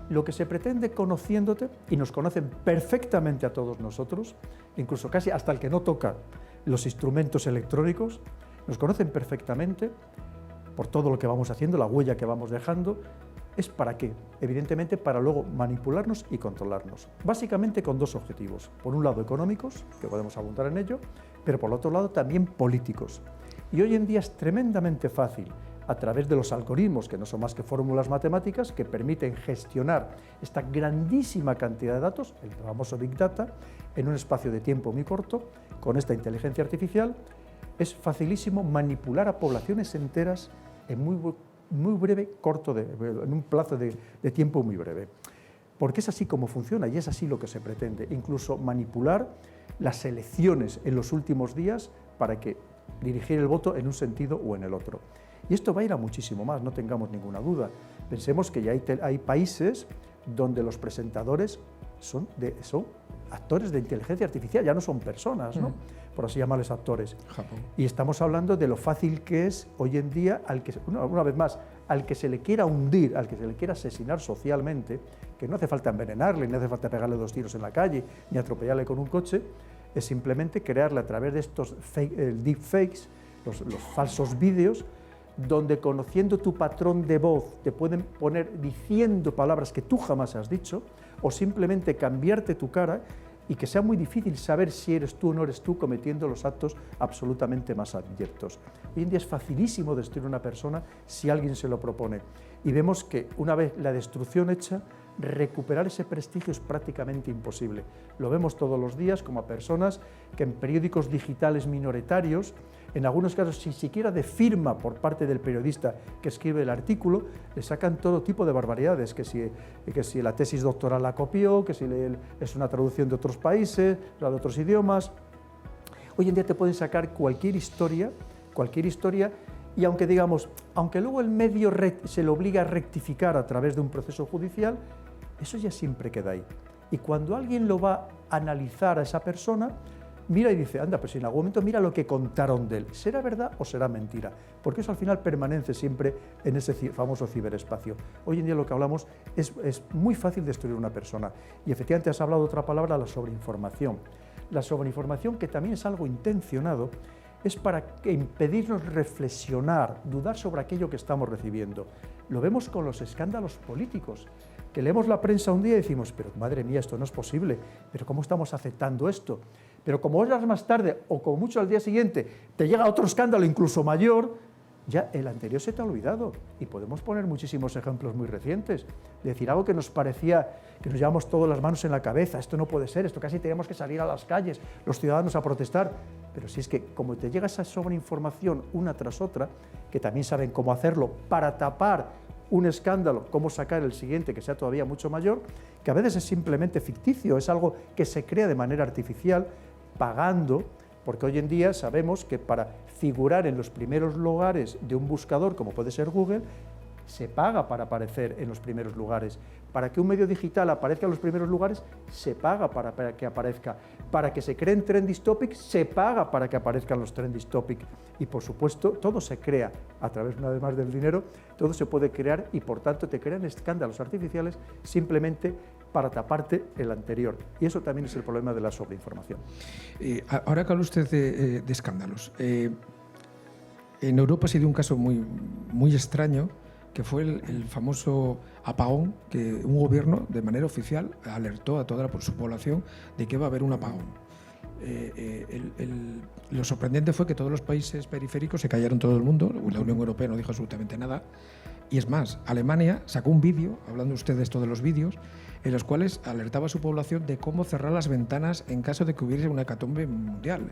[SPEAKER 2] lo que se pretende conociéndote, y nos conocen perfectamente a todos nosotros, incluso casi hasta el que no toca los instrumentos electrónicos, nos conocen perfectamente por todo lo que vamos haciendo, la huella que vamos dejando. ¿Es para qué? Evidentemente para luego manipularnos y controlarnos. Básicamente con dos objetivos. Por un lado económicos, que podemos abundar en ello, pero por otro lado también políticos. Y hoy en día es tremendamente fácil, a través de los algoritmos, que no son más que fórmulas matemáticas, que permiten gestionar esta grandísima cantidad de datos, el famoso Big Data, en un espacio de tiempo muy corto, con esta inteligencia artificial, es facilísimo manipular a poblaciones enteras en muy breve, en un plazo de tiempo muy breve. Porque es así como funciona y es así lo que se pretende. Incluso manipular las elecciones en los últimos días para que dirigir el voto en un sentido o en el otro. Y esto va a ir a muchísimo más, no tengamos ninguna duda. Pensemos que ya hay países donde los presentadores son actores de inteligencia artificial, ya no son personas, ¿no? Por así llamarles actores.
[SPEAKER 1] Japón.
[SPEAKER 2] Y estamos hablando de lo fácil que es hoy en día, una vez más, al que se le quiera hundir, al que se le quiera asesinar socialmente, que no hace falta envenenarle, ni hace falta pegarle 2 tiros en la calle, ni atropellarle con un coche, es simplemente crearle a través de estos deepfakes, los falsos vídeos, donde conociendo tu patrón de voz te pueden poner diciendo palabras que tú jamás has dicho, o simplemente cambiarte tu cara y que sea muy difícil saber si eres tú o no eres tú cometiendo los actos absolutamente más abyectos. Hoy en día es facilísimo destruir a una persona si alguien se lo propone. Y vemos que una vez la destrucción hecha, recuperar ese prestigio es prácticamente imposible. Lo vemos todos los días como a personas que en periódicos digitales minoritarios, en algunos casos sin siquiera de firma por parte del periodista que escribe el artículo, le sacan todo tipo de barbaridades, que si la tesis doctoral la copió, que si es una traducción de otros países, de otros idiomas. Hoy en día te pueden sacar cualquier historia, y aunque luego el medio se lo obliga a rectificar a través de un proceso judicial, eso ya siempre queda ahí. Y cuando alguien lo va a analizar a esa persona, mira y dice, anda, pues en algún momento mira lo que contaron de él, ¿será verdad o será mentira? Porque eso al final permanece siempre en ese famoso ciberespacio. Hoy en día lo que hablamos es muy fácil destruir una persona. Y efectivamente has hablado de otra palabra, la sobreinformación. La sobreinformación, que también es algo intencionado, es para impedirnos reflexionar, dudar sobre aquello que estamos recibiendo. Lo vemos con los escándalos políticos, que leemos la prensa un día y decimos, pero madre mía, esto no es posible, pero ¿cómo estamos aceptando esto? Pero como horas más tarde, o como mucho al día siguiente, te llega otro escándalo incluso mayor, ya el anterior se te ha olvidado. Y podemos poner muchísimos ejemplos muy recientes. De decir algo que nos parecía, que nos llevamos todas las manos en la cabeza, esto no puede ser, esto casi tenemos que salir a las calles, los ciudadanos a protestar. Pero si es que como te llega esa sobreinformación una tras otra, que también saben cómo hacerlo para tapar un escándalo, cómo sacar el siguiente que sea todavía mucho mayor, que a veces es simplemente ficticio, es algo que se crea de manera artificial, pagando, porque hoy en día sabemos que para figurar en los primeros lugares de un buscador, como puede ser Google, se paga para aparecer en los primeros lugares. Para que un medio digital aparezca en los primeros lugares, se paga para que aparezca. Para que se creen trending topics, se paga para que aparezcan los trending topics. Y por supuesto, todo se crea a través, una vez más, del dinero, todo se puede crear y por tanto te crean escándalos artificiales simplemente para taparte el anterior. Y eso también es el problema de la sobreinformación.
[SPEAKER 1] Ahora que habla usted de escándalos, en Europa se dio un caso muy extraño, que fue el famoso apagón, que un gobierno de manera oficial alertó a toda su población de que iba a haber un apagón. Lo sorprendente fue que todos los países periféricos se callaron, todo el mundo, la Unión Europea no dijo absolutamente nada, y es más, Alemania sacó un vídeo, hablando usted de esto de los vídeos, en los cuales alertaba a su población de cómo cerrar las ventanas en caso de que hubiese una hecatombe mundial.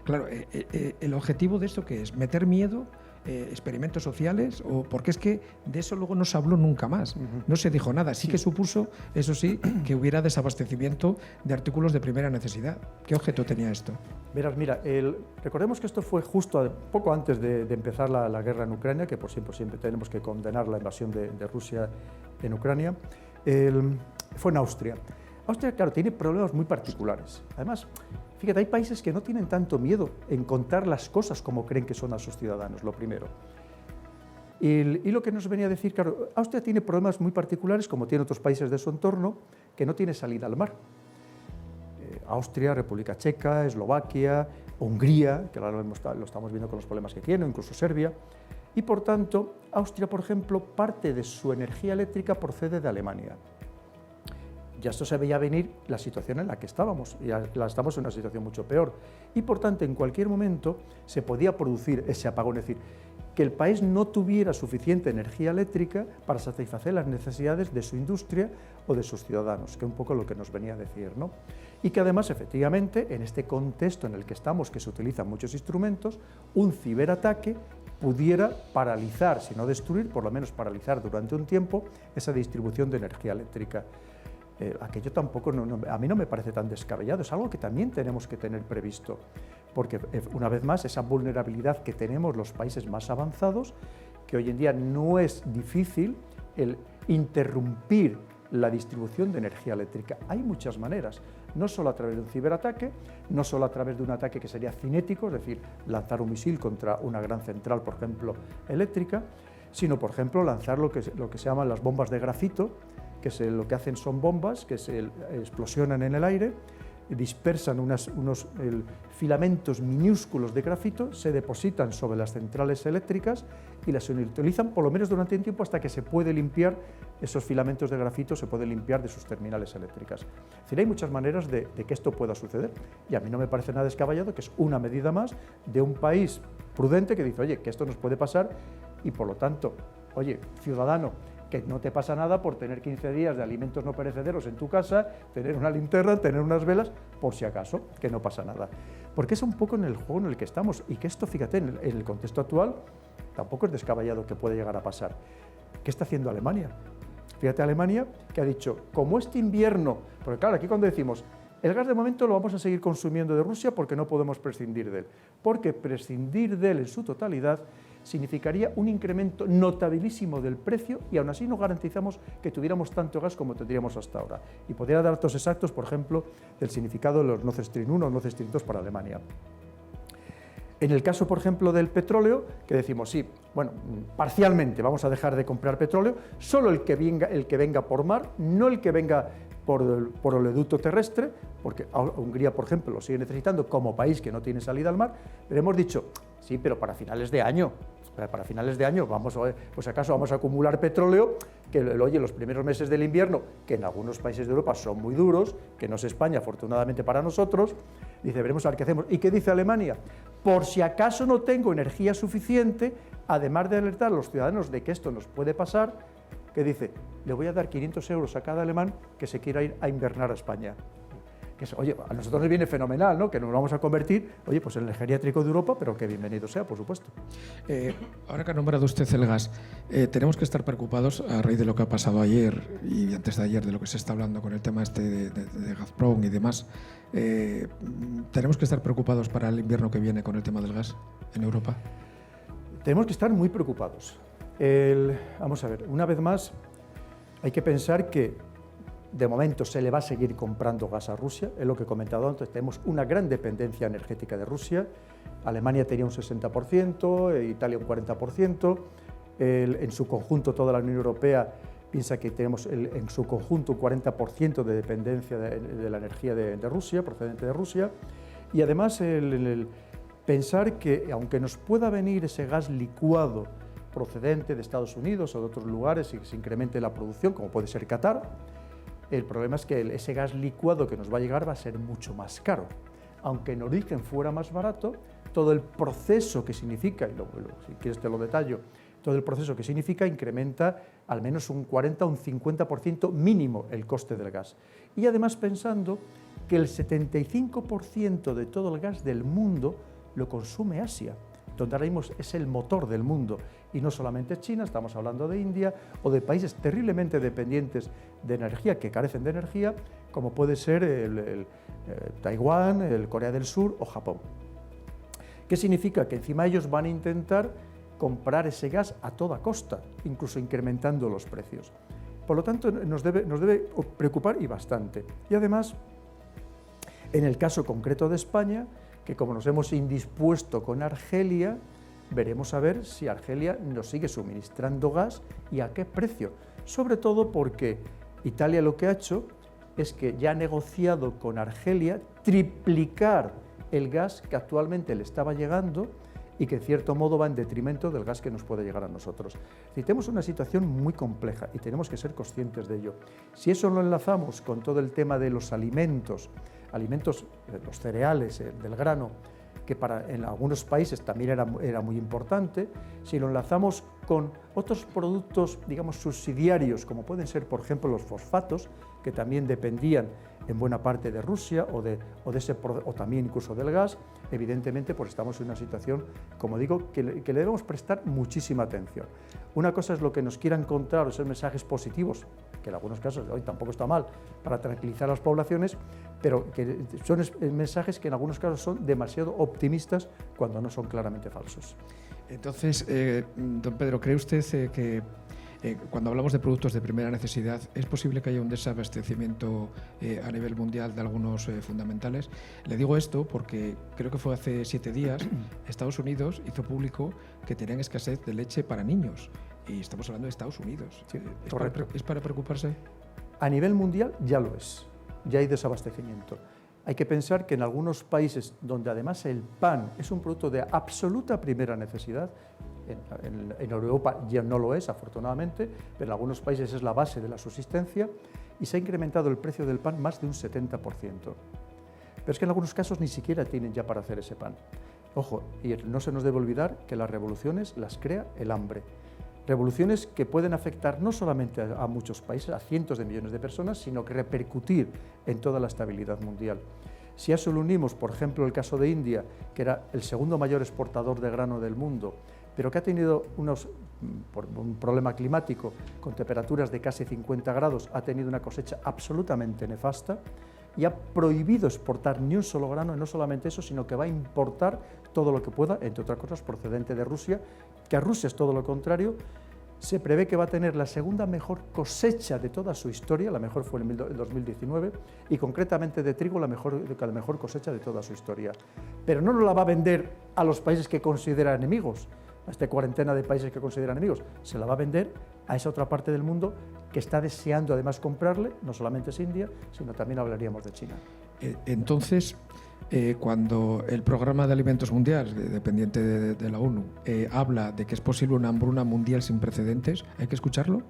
[SPEAKER 1] Claro, el objetivo de esto, ¿qué es? ¿Meter miedo? ¿Experimentos sociales? O porque es que de eso luego no se habló nunca más, no se dijo nada. Sí que supuso, eso sí, que hubiera desabastecimiento de artículos de primera necesidad. ¿Qué objeto tenía esto?
[SPEAKER 2] Verás, mira, recordemos que esto fue justo poco antes de empezar la guerra en Ucrania, que por siempre tenemos que condenar la invasión de Rusia en Ucrania. Fue en Austria. Austria, claro, tiene problemas muy particulares. Además, fíjate, hay países que no tienen tanto miedo en contar las cosas como creen que son a sus ciudadanos, lo primero. Y lo que nos venía a decir, claro, Austria tiene problemas muy particulares, como tiene otros países de su entorno, que no tiene salida al mar. Austria, República Checa, Eslovaquia, Hungría, que ahora lo estamos viendo con los problemas que tiene, incluso Serbia. Y por tanto, Austria, por ejemplo, parte de su energía eléctrica procede de Alemania. Ya esto se veía venir la situación en la que estábamos, y estamos en una situación mucho peor. Y por tanto, en cualquier momento se podía producir ese apagón, es decir, que el país no tuviera suficiente energía eléctrica para satisfacer las necesidades de su industria o de sus ciudadanos, que es un poco lo que nos venía a decir, ¿no? y que además, efectivamente, en este contexto en el que estamos, que se utilizan muchos instrumentos, un ciberataque pudiera paralizar, si no destruir, por lo menos paralizar durante un tiempo esa distribución de energía eléctrica. Aquello tampoco, a mí no me parece tan descabellado, es algo que también tenemos que tener previsto, porque una vez más esa vulnerabilidad que tenemos los países más avanzados, que hoy en día no es difícil el interrumpir la distribución de energía eléctrica. Hay muchas maneras, no solo a través de un ciberataque, no solo a través de un ataque que sería cinético, es decir, lanzar un misil contra una gran central, por ejemplo, eléctrica, sino, por ejemplo, lanzar lo que se llaman las bombas de grafito, que lo que hacen son bombas que se explosionan en el aire, dispersan unos filamentos minúsculos de grafito, se depositan sobre las centrales eléctricas y las utilizan por lo menos durante un tiempo hasta que se puede limpiar, esos filamentos de grafito se pueden limpiar de sus terminales eléctricas. Es decir, hay muchas maneras de que esto pueda suceder y a mí no me parece nada descabellado que es una medida más de un país prudente que dice, oye, que esto nos puede pasar y por lo tanto, oye, ciudadano, que no te pasa nada por tener 15 días de alimentos no perecederos en tu casa, tener una linterna, tener unas velas, por si acaso, que no pasa nada. Porque es un poco en el juego en el que estamos y que esto, fíjate, en el contexto actual, tampoco es descabellado que puede llegar a pasar. ¿Qué está haciendo Alemania? Fíjate, Alemania, que ha dicho, como este invierno, porque claro, aquí cuando decimos, el gas de momento lo vamos a seguir consumiendo de Rusia porque no podemos prescindir de él, porque prescindir de él en su totalidad significaría un incremento notabilísimo del precio y aún así no garantizamos que tuviéramos tanto gas como tendríamos hasta ahora. Y podría dar datos exactos, por ejemplo, del significado de los Nord Stream 1 o Nord Stream 2 para Alemania. En el caso, por ejemplo, del petróleo, que decimos, sí, bueno, parcialmente vamos a dejar de comprar petróleo, solo el que venga por mar, no el que venga por el oleoducto terrestre, porque Hungría, por ejemplo, lo sigue necesitando como país que no tiene salida al mar, pero hemos dicho, sí, pero para finales de año, pues acaso vamos a acumular petróleo, que oye, los primeros meses del invierno, que en algunos países de Europa son muy duros, que no es España, afortunadamente para nosotros, dice, veremos a ver qué hacemos. ¿Y qué dice Alemania? Por si acaso no tengo energía suficiente, además de alertar a los ciudadanos de que esto nos puede pasar, que dice, le voy a dar 500 euros a cada alemán que se quiera ir a invernar a España. Que es, oye, a nosotros nos viene fenomenal, ¿no? Que nos vamos a convertir, oye, pues en el geriátrico de Europa, pero que bienvenido sea, por supuesto.
[SPEAKER 1] Ahora que ha nombrado usted el gas, tenemos que estar preocupados a raíz de lo que ha pasado ayer y antes de ayer, de lo que se está hablando con el tema este de Gazprom y demás. ¿Tenemos que estar preocupados para el invierno que viene con el tema del gas en Europa?
[SPEAKER 2] Tenemos que estar muy preocupados. Vamos a ver, una vez más, hay que pensar que de momento se le va a seguir comprando gas a Rusia, es lo que he comentado antes, tenemos una gran dependencia energética de Rusia, Alemania tenía un 60%, Italia un 40%, en su conjunto toda la Unión Europea piensa que tenemos en su conjunto un 40% de dependencia de la energía de Rusia, procedente de Rusia, y además pensar que aunque nos pueda venir ese gas licuado procedente de Estados Unidos o de otros lugares y se incremente la producción, como puede ser Qatar, el problema es que ese gas licuado que nos va a llegar va a ser mucho más caro. Aunque en origen fuera más barato, todo el proceso que significa, y si quieres te lo detallo, todo el proceso que significa incrementa al menos un 40 o un 50% mínimo el coste del gas. Y además pensando que el 75% de todo el gas del mundo lo consume Asia, donde ahora mismo es el motor del mundo, y no solamente China, estamos hablando de India o de países terriblemente dependientes de energía, que carecen de energía, como puede ser Taiwán, Corea del Sur o Japón. ¿Qué significa? Que encima ellos van a intentar comprar ese gas a toda costa, incluso incrementando los precios. Por lo tanto, nos debe preocupar y bastante. Y además, en el caso concreto de España, que como nos hemos indispuesto con Argelia, veremos a ver si Argelia nos sigue suministrando gas y a qué precio. Sobre todo porque Italia lo que ha hecho es que ya ha negociado con Argelia triplicar el gas que actualmente le estaba llegando y que en cierto modo va en detrimento del gas que nos puede llegar a nosotros. Y tenemos una situación muy compleja y tenemos que ser conscientes de ello. Si eso lo enlazamos con todo el tema de los alimentos, los cereales, del grano, que en algunos países también era muy importante, si lo enlazamos con otros productos, digamos, subsidiarios, como pueden ser, por ejemplo, los fosfatos, que también dependían en buena parte de Rusia o también incluso del gas, evidentemente pues estamos en una situación, como digo, que le debemos prestar muchísima atención. Una cosa es lo que nos quieran contar o ser mensajes positivos, que en algunos casos hoy tampoco está mal, para tranquilizar a las poblaciones, pero que son mensajes que en algunos casos son demasiado optimistas cuando no son claramente falsos.
[SPEAKER 1] Entonces, don Pedro, ¿cree usted que cuando hablamos de productos de primera necesidad, es posible que haya un desabastecimiento a nivel mundial de algunos fundamentales? Le digo esto porque creo que fue hace 7 días, Estados Unidos hizo público que tenían escasez de leche para niños. Y estamos hablando de Estados Unidos.
[SPEAKER 2] Sí,
[SPEAKER 1] correcto. ¿Es para preocuparse?
[SPEAKER 2] A nivel mundial ya lo es, ya hay desabastecimiento. Hay que pensar que en algunos países donde además el pan es un producto de absoluta primera necesidad, en Europa ya no lo es, afortunadamente, pero en algunos países es la base de la subsistencia y se ha incrementado el precio del pan más de un 70%. Pero es que en algunos casos ni siquiera tienen ya para hacer ese pan. Ojo, y no se nos debe olvidar que las revoluciones las crea el hambre. Revoluciones que pueden afectar no solamente a muchos países, a cientos de millones de personas, sino que repercutir en toda la estabilidad mundial. Si a eso le unimos, por ejemplo, el caso de India, que era el segundo mayor exportador de grano del mundo, pero que ha tenido por un problema climático, con temperaturas de casi 50 grados, ha tenido una cosecha absolutamente nefasta y ha prohibido exportar ni un solo grano, y no solamente eso, sino que va a importar todo lo que pueda, entre otras cosas procedente de Rusia, que a Rusia es todo lo contrario. Se prevé que va a tener la segunda mejor cosecha de toda su historia, la mejor fue en el 2019, y concretamente de trigo la mejor cosecha de toda su historia. Pero no nos la va a vender a los países que considera enemigos, a esta cuarentena de países que considera enemigos, se la va a vender a esa otra parte del mundo que está deseando además comprarle, no solamente es India, sino también hablaríamos de China.
[SPEAKER 1] Entonces, cuando el Programa de Alimentos Mundial, dependiente de la ONU, habla de que es posible una hambruna mundial sin precedentes, ¿hay que escucharlo?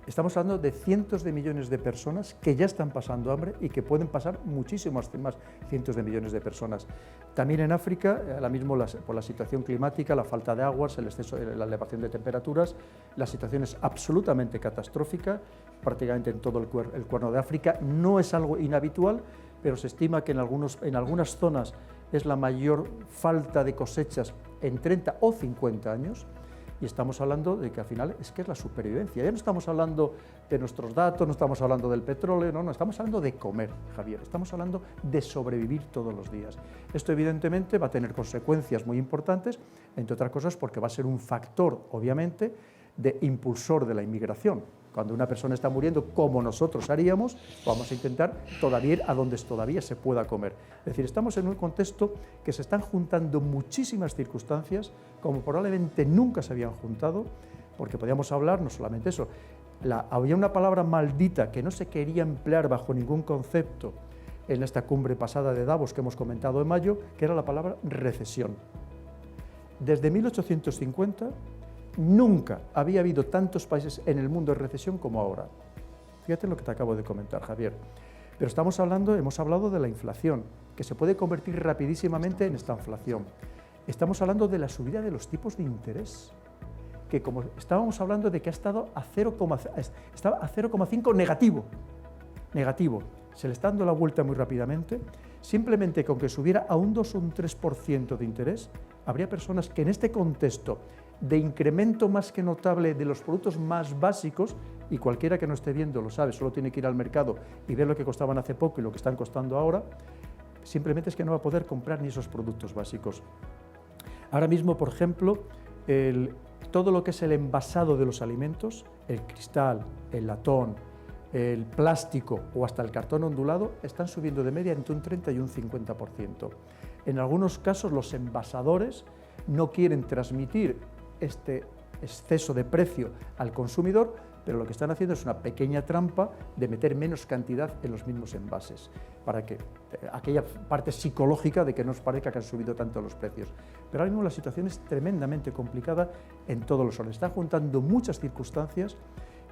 [SPEAKER 2] Estamos hablando de cientos de millones de personas que ya están pasando hambre y que pueden pasar muchísimas más cientos de millones de personas. También en África, ahora mismo por la situación climática, la falta de aguas, el exceso, la elevación de temperaturas, la situación es absolutamente catastrófica, prácticamente en todo el Cuerno de África. No es algo inhabitual, pero se estima que en algunas zonas es la mayor falta de cosechas en 30 o 50 años. Y estamos hablando de que al final es que es la supervivencia. Ya no estamos hablando de nuestros datos, no estamos hablando del petróleo, no, estamos hablando de comer, Javier. Estamos hablando de sobrevivir todos los días. Esto evidentemente va a tener consecuencias muy importantes, entre otras cosas porque va a ser un factor, obviamente, de impulsor de la inmigración. Cuando una persona está muriendo, como nosotros haríamos, vamos a intentar todavía ir a donde todavía se pueda comer. Es decir, estamos en un contexto que se están juntando muchísimas circunstancias, como probablemente nunca se habían juntado, porque podíamos hablar, no solamente eso, había una palabra maldita que no se quería emplear bajo ningún concepto en esta cumbre pasada de Davos que hemos comentado en mayo, que era la palabra recesión. Desde 1850, nunca había habido tantos países en el mundo en recesión como ahora. Fíjate lo que te acabo de comentar, Javier. Pero hemos hablado de la inflación, que se puede convertir rapidísimamente en esta-inflación. Estamos hablando de la subida de los tipos de interés, que como estábamos hablando de que ha estado a 0,5 negativo. Se le está dando la vuelta muy rápidamente. Simplemente con que subiera a un 2 o un 3% de interés, habría personas que en este contexto de incremento más que notable de los productos más básicos, y cualquiera que no esté viendo lo sabe, solo tiene que ir al mercado y ver lo que costaban hace poco y lo que están costando ahora, simplemente es que no va a poder comprar ni esos productos básicos. Ahora mismo, por ejemplo, todo lo que es el envasado de los alimentos, el cristal, el latón, el plástico o hasta el cartón ondulado, están subiendo de media entre un 30 y un 50%. En algunos casos los envasadores no quieren transmitir este exceso de precio al consumidor, pero lo que están haciendo es una pequeña trampa de meter menos cantidad en los mismos envases, para que aquella parte psicológica de que nos parezca que han subido tanto los precios. Pero ahora mismo la situación es tremendamente complicada en todos los órdenes. Están juntando muchas circunstancias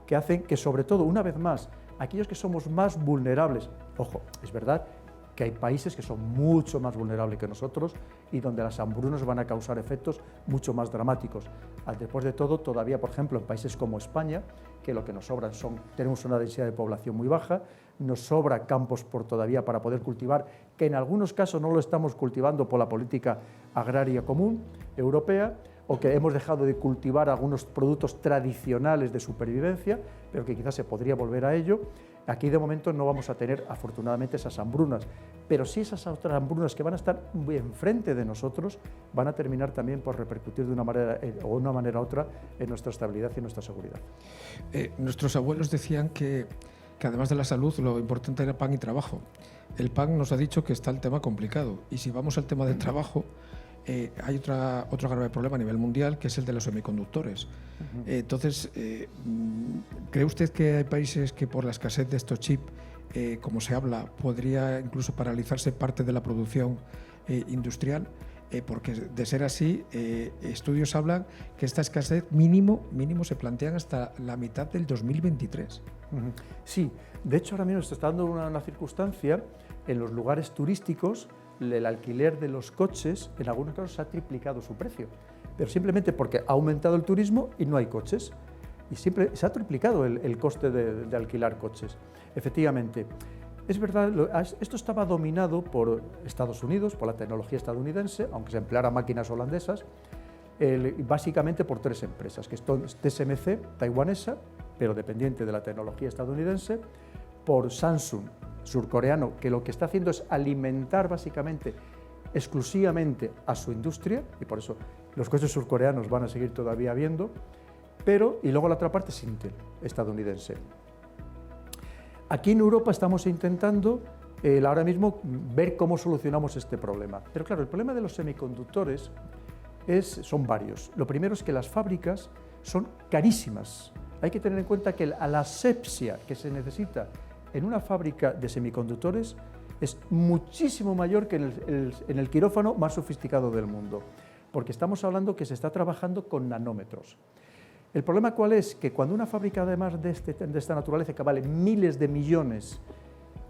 [SPEAKER 2] que hacen que, sobre todo, una vez más, aquellos que somos más vulnerables, ojo, es verdad que hay países que son mucho más vulnerables que nosotros y donde las hambrunas van a causar efectos mucho más dramáticos. Después de todo, todavía, por ejemplo, en países como España, que lo que nos sobran tenemos una densidad de población muy baja, nos sobra campos todavía para poder cultivar, que en algunos casos no lo estamos cultivando por la política agraria común europea, o que hemos dejado de cultivar algunos productos tradicionales de supervivencia, pero que quizás se podría volver a ello. Aquí de momento no vamos a tener afortunadamente esas hambrunas, pero sí esas otras hambrunas que van a estar enfrente de nosotros van a terminar también por repercutir de una manera u otra en nuestra estabilidad y nuestra seguridad.
[SPEAKER 1] Nuestros abuelos decían que además de la salud lo importante era pan y trabajo. El pan nos ha dicho que está el tema complicado, y si vamos al tema del trabajo, hay otro grave problema a nivel mundial, que es el de los semiconductores. Entonces, ¿cree usted que hay países que por la escasez de estos chips, como se habla, podría incluso paralizarse parte de la producción industrial? Porque de ser así, estudios hablan que esta escasez mínimo se plantean hasta la mitad del 2023.
[SPEAKER 2] Sí, de hecho ahora mismo se está dando una circunstancia en los lugares turísticos. El alquiler de los coches en algunos casos ha triplicado su precio, pero simplemente porque ha aumentado el turismo y no hay coches, y siempre se ha triplicado el coste de alquilar coches. Efectivamente, es verdad, esto estaba dominado por Estados Unidos, por la tecnología estadounidense, aunque se emplearan máquinas holandesas, básicamente por tres empresas, que son TSMC, taiwanesa, pero dependiente de la tecnología estadounidense, por Samsung, surcoreano, que lo que está haciendo es alimentar básicamente exclusivamente a su industria, y por eso los coches surcoreanos van a seguir todavía habiendo, y luego la otra parte es Intel, estadounidense. Aquí en Europa estamos intentando ahora mismo ver cómo solucionamos este problema, pero claro, el problema de los semiconductores son varios. Lo primero es que las fábricas son carísimas. Hay que tener en cuenta que la asepsia que se necesita en una fábrica de semiconductores es muchísimo mayor que en el quirófano más sofisticado del mundo, porque estamos hablando que se está trabajando con nanómetros. El problema ¿cuál es? Que cuando una fábrica además de esta naturaleza, que vale miles de millones,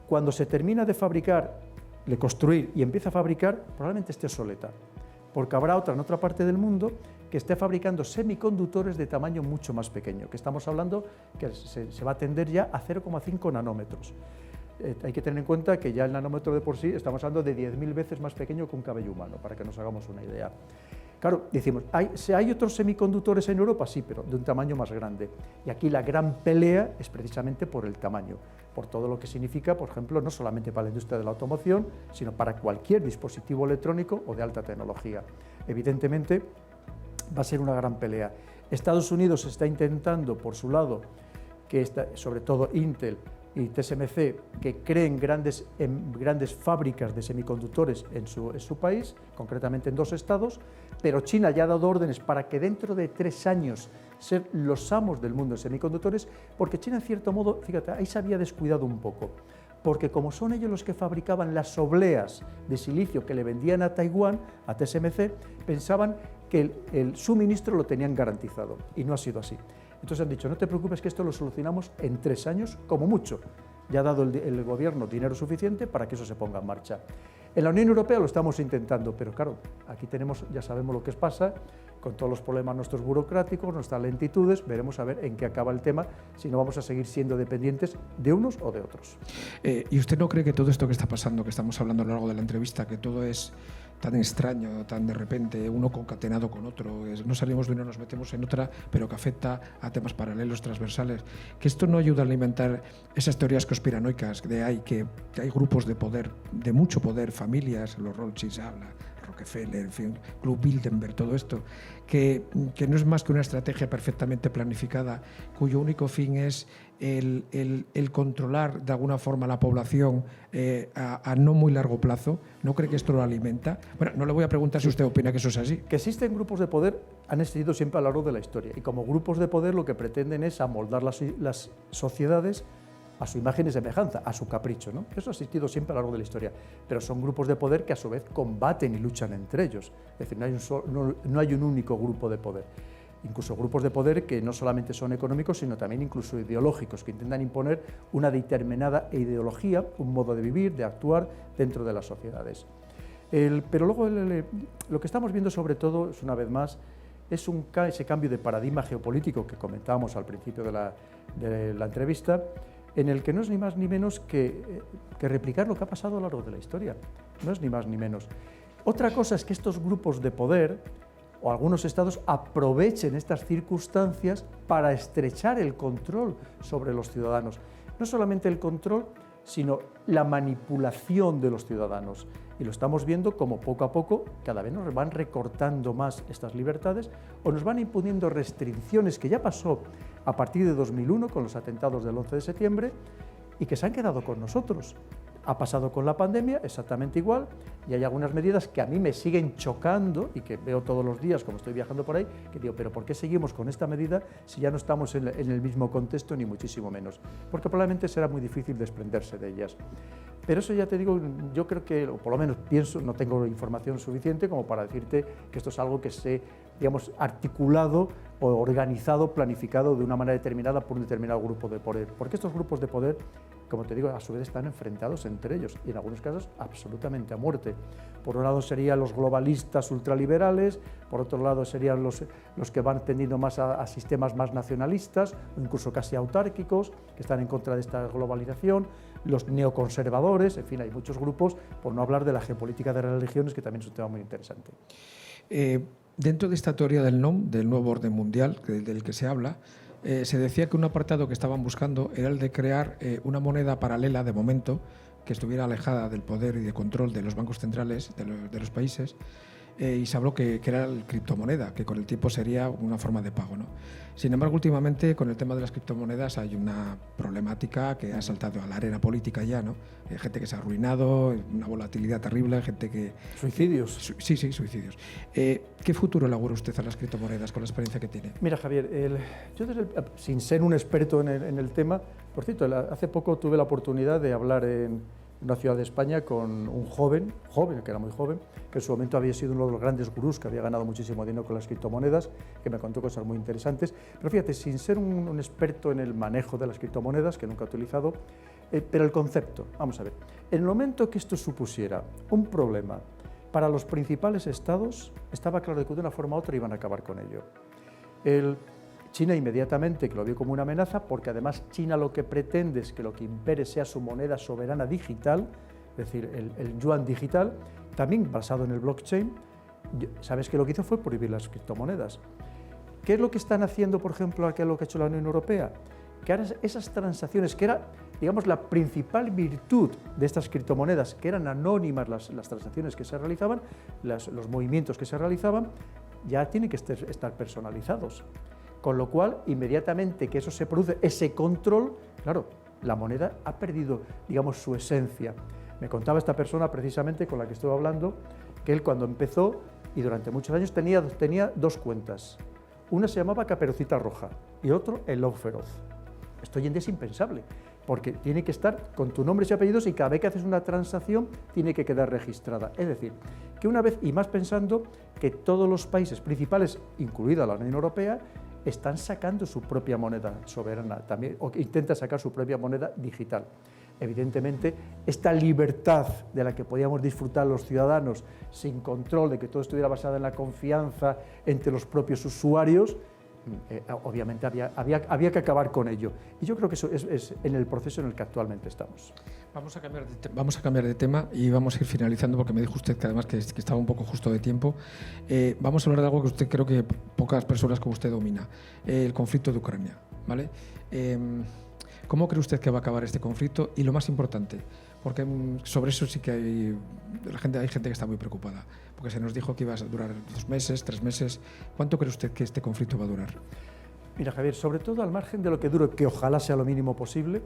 [SPEAKER 2] cuando se termina de fabricar, de construir y empieza a fabricar, probablemente esté obsoleta, porque habrá otra en otra parte del mundo que esté fabricando semiconductores de tamaño mucho más pequeño, que estamos hablando que se va a tender ya a 0,5 nanómetros. Hay que tener en cuenta que ya el nanómetro de por sí estamos hablando de 10.000 veces más pequeño que un cabello humano, para que nos hagamos una idea. Claro, decimos, ¿hay otros semiconductores en Europa? Sí, pero de un tamaño más grande. Y aquí la gran pelea es precisamente por el tamaño, por todo lo que significa, por ejemplo, no solamente para la industria de la automoción, sino para cualquier dispositivo electrónico o de alta tecnología. Evidentemente, va a ser una gran pelea. Estados Unidos está intentando, por su lado, sobre todo Intel y TSMC, que creen grandes fábricas de semiconductores en su país, concretamente en 2 estados, pero China ya ha dado órdenes para que dentro de 3 años ser los amos del mundo en semiconductores, porque China, en cierto modo, fíjate, ahí se había descuidado un poco, porque como son ellos los que fabricaban las obleas de silicio que le vendían a Taiwán, a TSMC, pensaban que el suministro lo tenían garantizado, y no ha sido así. Entonces han dicho, no te preocupes que esto lo solucionamos en 3 años, como mucho. Ya ha dado el gobierno dinero suficiente para que eso se ponga en marcha. En la Unión Europea lo estamos intentando, pero claro, aquí ya sabemos lo que pasa, con todos los problemas nuestros burocráticos, nuestras lentitudes, veremos a ver en qué acaba el tema, si no vamos a seguir siendo dependientes de unos o de otros.
[SPEAKER 1] ¿Y usted no cree que todo esto que está pasando, que estamos hablando a lo largo de la entrevista, que todo es tan extraño, tan de repente, uno concatenado con otro, no salimos de una, nos metemos en otra, pero que afecta a temas paralelos, transversales, que esto no ayuda a alimentar esas teorías conspiranoicas que hay grupos de poder, de mucho poder, familias, los Rothschild habla, Rockefeller, en fin, Club Bilderberg, todo esto, que no es más que una estrategia perfectamente planificada, cuyo único fin es el controlar de alguna forma la población a no muy largo plazo? ¿No cree que esto lo alimenta? Bueno, no le voy a preguntar si usted opina que eso es así.
[SPEAKER 2] Que existen grupos de poder han existido siempre a lo largo de la historia, y como grupos de poder lo que pretenden es amoldar las sociedades a su imagen y semejanza, a su capricho, ¿no? Eso ha existido siempre a lo largo de la historia, pero son grupos de poder que a su vez combaten y luchan entre ellos. Es decir, no hay un único grupo de poder. Incluso grupos de poder que no solamente son económicos, sino también incluso ideológicos, que intentan imponer una determinada ideología, un modo de vivir, de actuar dentro de las sociedades. Pero luego lo que estamos viendo sobre todo, es una vez más, es ese cambio de paradigma geopolítico que comentábamos al principio de la entrevista, en el que no es ni más ni menos que replicar lo que ha pasado a lo largo de la historia. No es ni más ni menos. Otra cosa es que estos grupos de poder o algunos estados aprovechen estas circunstancias para estrechar el control sobre los ciudadanos. No solamente el control, sino la manipulación de los ciudadanos. Y lo estamos viendo como poco a poco cada vez nos van recortando más estas libertades o nos van imponiendo restricciones que ya pasó a partir de 2001 con los atentados del 11 de septiembre y que se han quedado con nosotros. Ha pasado con la pandemia exactamente igual y hay algunas medidas que a mí me siguen chocando y que veo todos los días como estoy viajando por ahí, que digo, pero ¿por qué seguimos con esta medida si ya no estamos en el mismo contexto ni muchísimo menos? Porque probablemente será muy difícil desprenderse de ellas. Pero eso ya te digo, yo creo que, o por lo menos pienso, no tengo información suficiente como para decirte que esto es algo que se, digamos, articulado o organizado, planificado de una manera determinada por un determinado grupo de poder. Porque estos grupos de poder, como te digo, a su vez están enfrentados entre ellos y en algunos casos absolutamente a muerte. Por un lado serían los globalistas ultraliberales, por otro lado serían los que van tendiendo más a sistemas más nacionalistas, incluso casi autárquicos, que están en contra de esta globalización, los neoconservadores, en fin, hay muchos grupos, por no hablar de la geopolítica de las religiones, que también es un tema muy interesante.
[SPEAKER 1] Dentro de esta teoría del NOM, del nuevo orden mundial del que se habla, se decía que un apartado que estaban buscando era el de crear una moneda paralela, de momento, que estuviera alejada del poder y de control de los bancos centrales de los países, y se habló que era la criptomoneda, que con el tiempo sería una forma de pago, ¿no? Sin embargo, últimamente con el tema de las criptomonedas hay una problemática que ha saltado a la arena política ya, ¿no? Hay gente que se ha arruinado, una volatilidad terrible, gente que...
[SPEAKER 2] ¿Suicidios?
[SPEAKER 1] Sí, suicidios. ¿Qué futuro le augura usted a las criptomonedas con la experiencia que tiene?
[SPEAKER 2] Mira, Javier, yo sin ser un experto en el tema, por cierto, hace poco tuve la oportunidad de hablar en una ciudad de España con un joven, que era muy joven, que en su momento había sido uno de los grandes gurús, que había ganado muchísimo dinero con las criptomonedas, que me contó cosas muy interesantes. Pero fíjate, sin ser un experto en el manejo de las criptomonedas, que nunca he utilizado, pero el concepto, vamos a ver, en el momento que esto supusiera un problema para los principales estados, estaba claro que de una forma u otra iban a acabar con ello. China inmediatamente, que lo vio como una amenaza, porque además China lo que pretende es que lo que impere sea su moneda soberana digital, es decir, el yuan digital, también basado en el blockchain. ¿Sabes que lo que hizo fue prohibir las criptomonedas? ¿Qué es lo que están haciendo, por ejemplo, lo que ha hecho la Unión Europea? Que ahora esas transacciones, que era, digamos, la principal virtud de estas criptomonedas, que eran anónimas las transacciones que se realizaban, los movimientos que se realizaban, ya tienen que estar personalizados. Con lo cual, inmediatamente que eso se produce, ese control, claro, la moneda ha perdido, digamos, su esencia. Me contaba esta persona, precisamente, con la que estuve hablando, que él cuando empezó, y durante muchos años, tenía dos cuentas. Una se llamaba Caperucita Roja y otro El Lobo Feroz. Esto hoy en día es impensable, porque tiene que estar con tu nombre y apellidos y cada vez que haces una transacción tiene que quedar registrada. Es decir, que una vez, y más pensando que todos los países principales, incluida la Unión Europea, están sacando su propia moneda soberana también, o intentan sacar su propia moneda digital. Evidentemente, esta libertad de la que podíamos disfrutar los ciudadanos sin control, de que todo estuviera basado en la confianza entre los propios usuarios, obviamente había que acabar con ello. Y yo creo que eso es en el proceso en el que actualmente estamos.
[SPEAKER 1] Vamos a cambiar de tema y vamos a ir finalizando, porque me dijo usted que además que estaba un poco justo de tiempo. Vamos a hablar de algo que usted creo que pocas personas como usted domina, el conflicto de Ucrania, ¿vale? ¿Cómo cree usted que va a acabar este conflicto? Y lo más importante, porque sobre eso sí que hay gente que está muy preocupada, porque se nos dijo que iba a durar 2 meses, 3 meses. ¿Cuánto cree usted que este conflicto va a durar?
[SPEAKER 2] Mira, Javier, sobre todo al margen de lo que dure, que ojalá sea lo mínimo posible,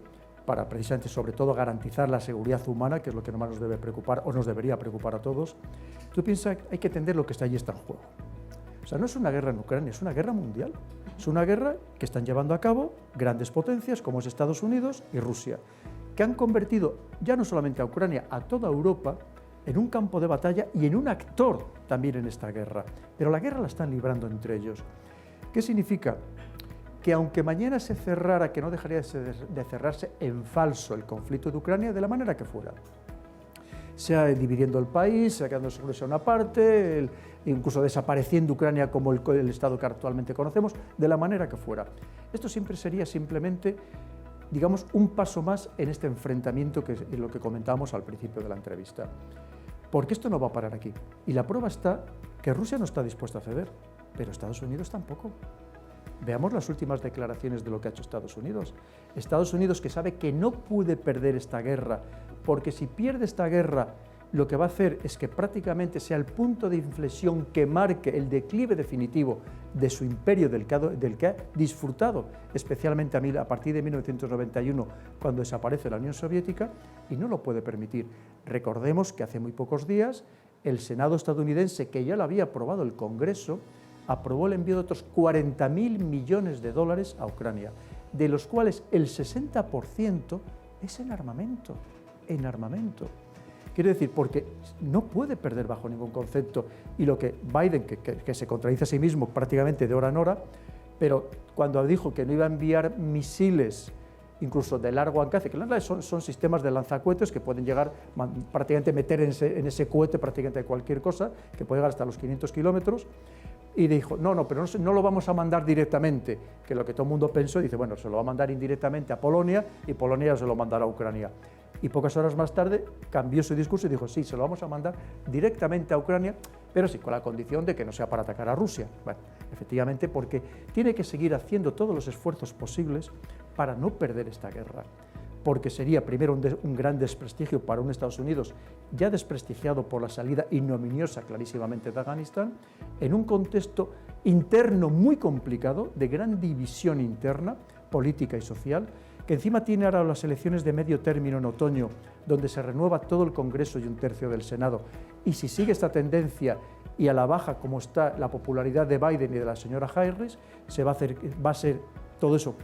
[SPEAKER 2] para precisamente, sobre todo, garantizar la seguridad humana, que es lo que más nos debe preocupar, o nos debería preocupar a todos. Tú piensas, hay que entender lo que está allí está en juego. O sea, no es una guerra en Ucrania, es una guerra mundial. Es una guerra que están llevando a cabo grandes potencias como es Estados Unidos y Rusia, que han convertido ya no solamente a Ucrania, a toda Europa, en un campo de batalla y en un actor también en esta guerra. Pero la guerra la están librando entre ellos. ¿Qué significa? Que aunque mañana se cerrara, que no dejaría de cerrarse en falso el conflicto de Ucrania, de la manera que fuera, sea dividiendo el país, sea quedándose a una parte, incluso desapareciendo Ucrania como el Estado que actualmente conocemos, de la manera que fuera. Esto siempre sería simplemente digamos, un paso más en este enfrentamiento que es lo que comentábamos al principio de la entrevista. Porque esto no va a parar aquí. Y la prueba está que Rusia no está dispuesta a ceder, pero Estados Unidos tampoco. Veamos las últimas declaraciones de lo que ha hecho Estados Unidos. Estados Unidos, que sabe que no puede perder esta guerra, porque si pierde esta guerra, lo que va a hacer es que prácticamente sea el punto de inflexión que marque el declive definitivo de su imperio del que ha disfrutado, especialmente a partir de 1991, cuando desaparece la Unión Soviética, y no lo puede permitir. Recordemos que hace muy pocos días el Senado estadounidense, que ya lo había aprobado el Congreso, aprobó el envío de otros 40.000 millones de dólares a Ucrania, de los cuales el 60% es en armamento, en armamento. Quiero decir, porque no puede perder bajo ningún concepto, y lo que Biden, que se contradice a sí mismo prácticamente de hora en hora, pero cuando dijo que no iba a enviar misiles, incluso de largo alcance, que son sistemas de lanzacohetes que pueden llegar, prácticamente meter en ese cohete prácticamente cualquier cosa, que puede llegar hasta los 500 kilómetros, y dijo, no, pero no lo vamos a mandar directamente, que lo que todo el mundo pensó, dice, bueno, se lo va a mandar indirectamente a Polonia, y Polonia se lo mandará a Ucrania. Y pocas horas más tarde cambió su discurso y dijo, sí, se lo vamos a mandar directamente a Ucrania, pero sí, con la condición de que no sea para atacar a Rusia. Bueno, efectivamente, porque tiene que seguir haciendo todos los esfuerzos posibles para no perder esta guerra, porque sería primero un gran desprestigio para un Estados Unidos ya desprestigiado por la salida ignominiosa clarísimamente de Afganistán, en un contexto interno muy complicado, de gran división interna, política y social, que encima tiene ahora las elecciones de medio término en otoño, donde se renueva todo el Congreso y un tercio del Senado. Y si sigue esta tendencia y a la baja como está la popularidad de Biden y de la señora Harris, va a ser todo eso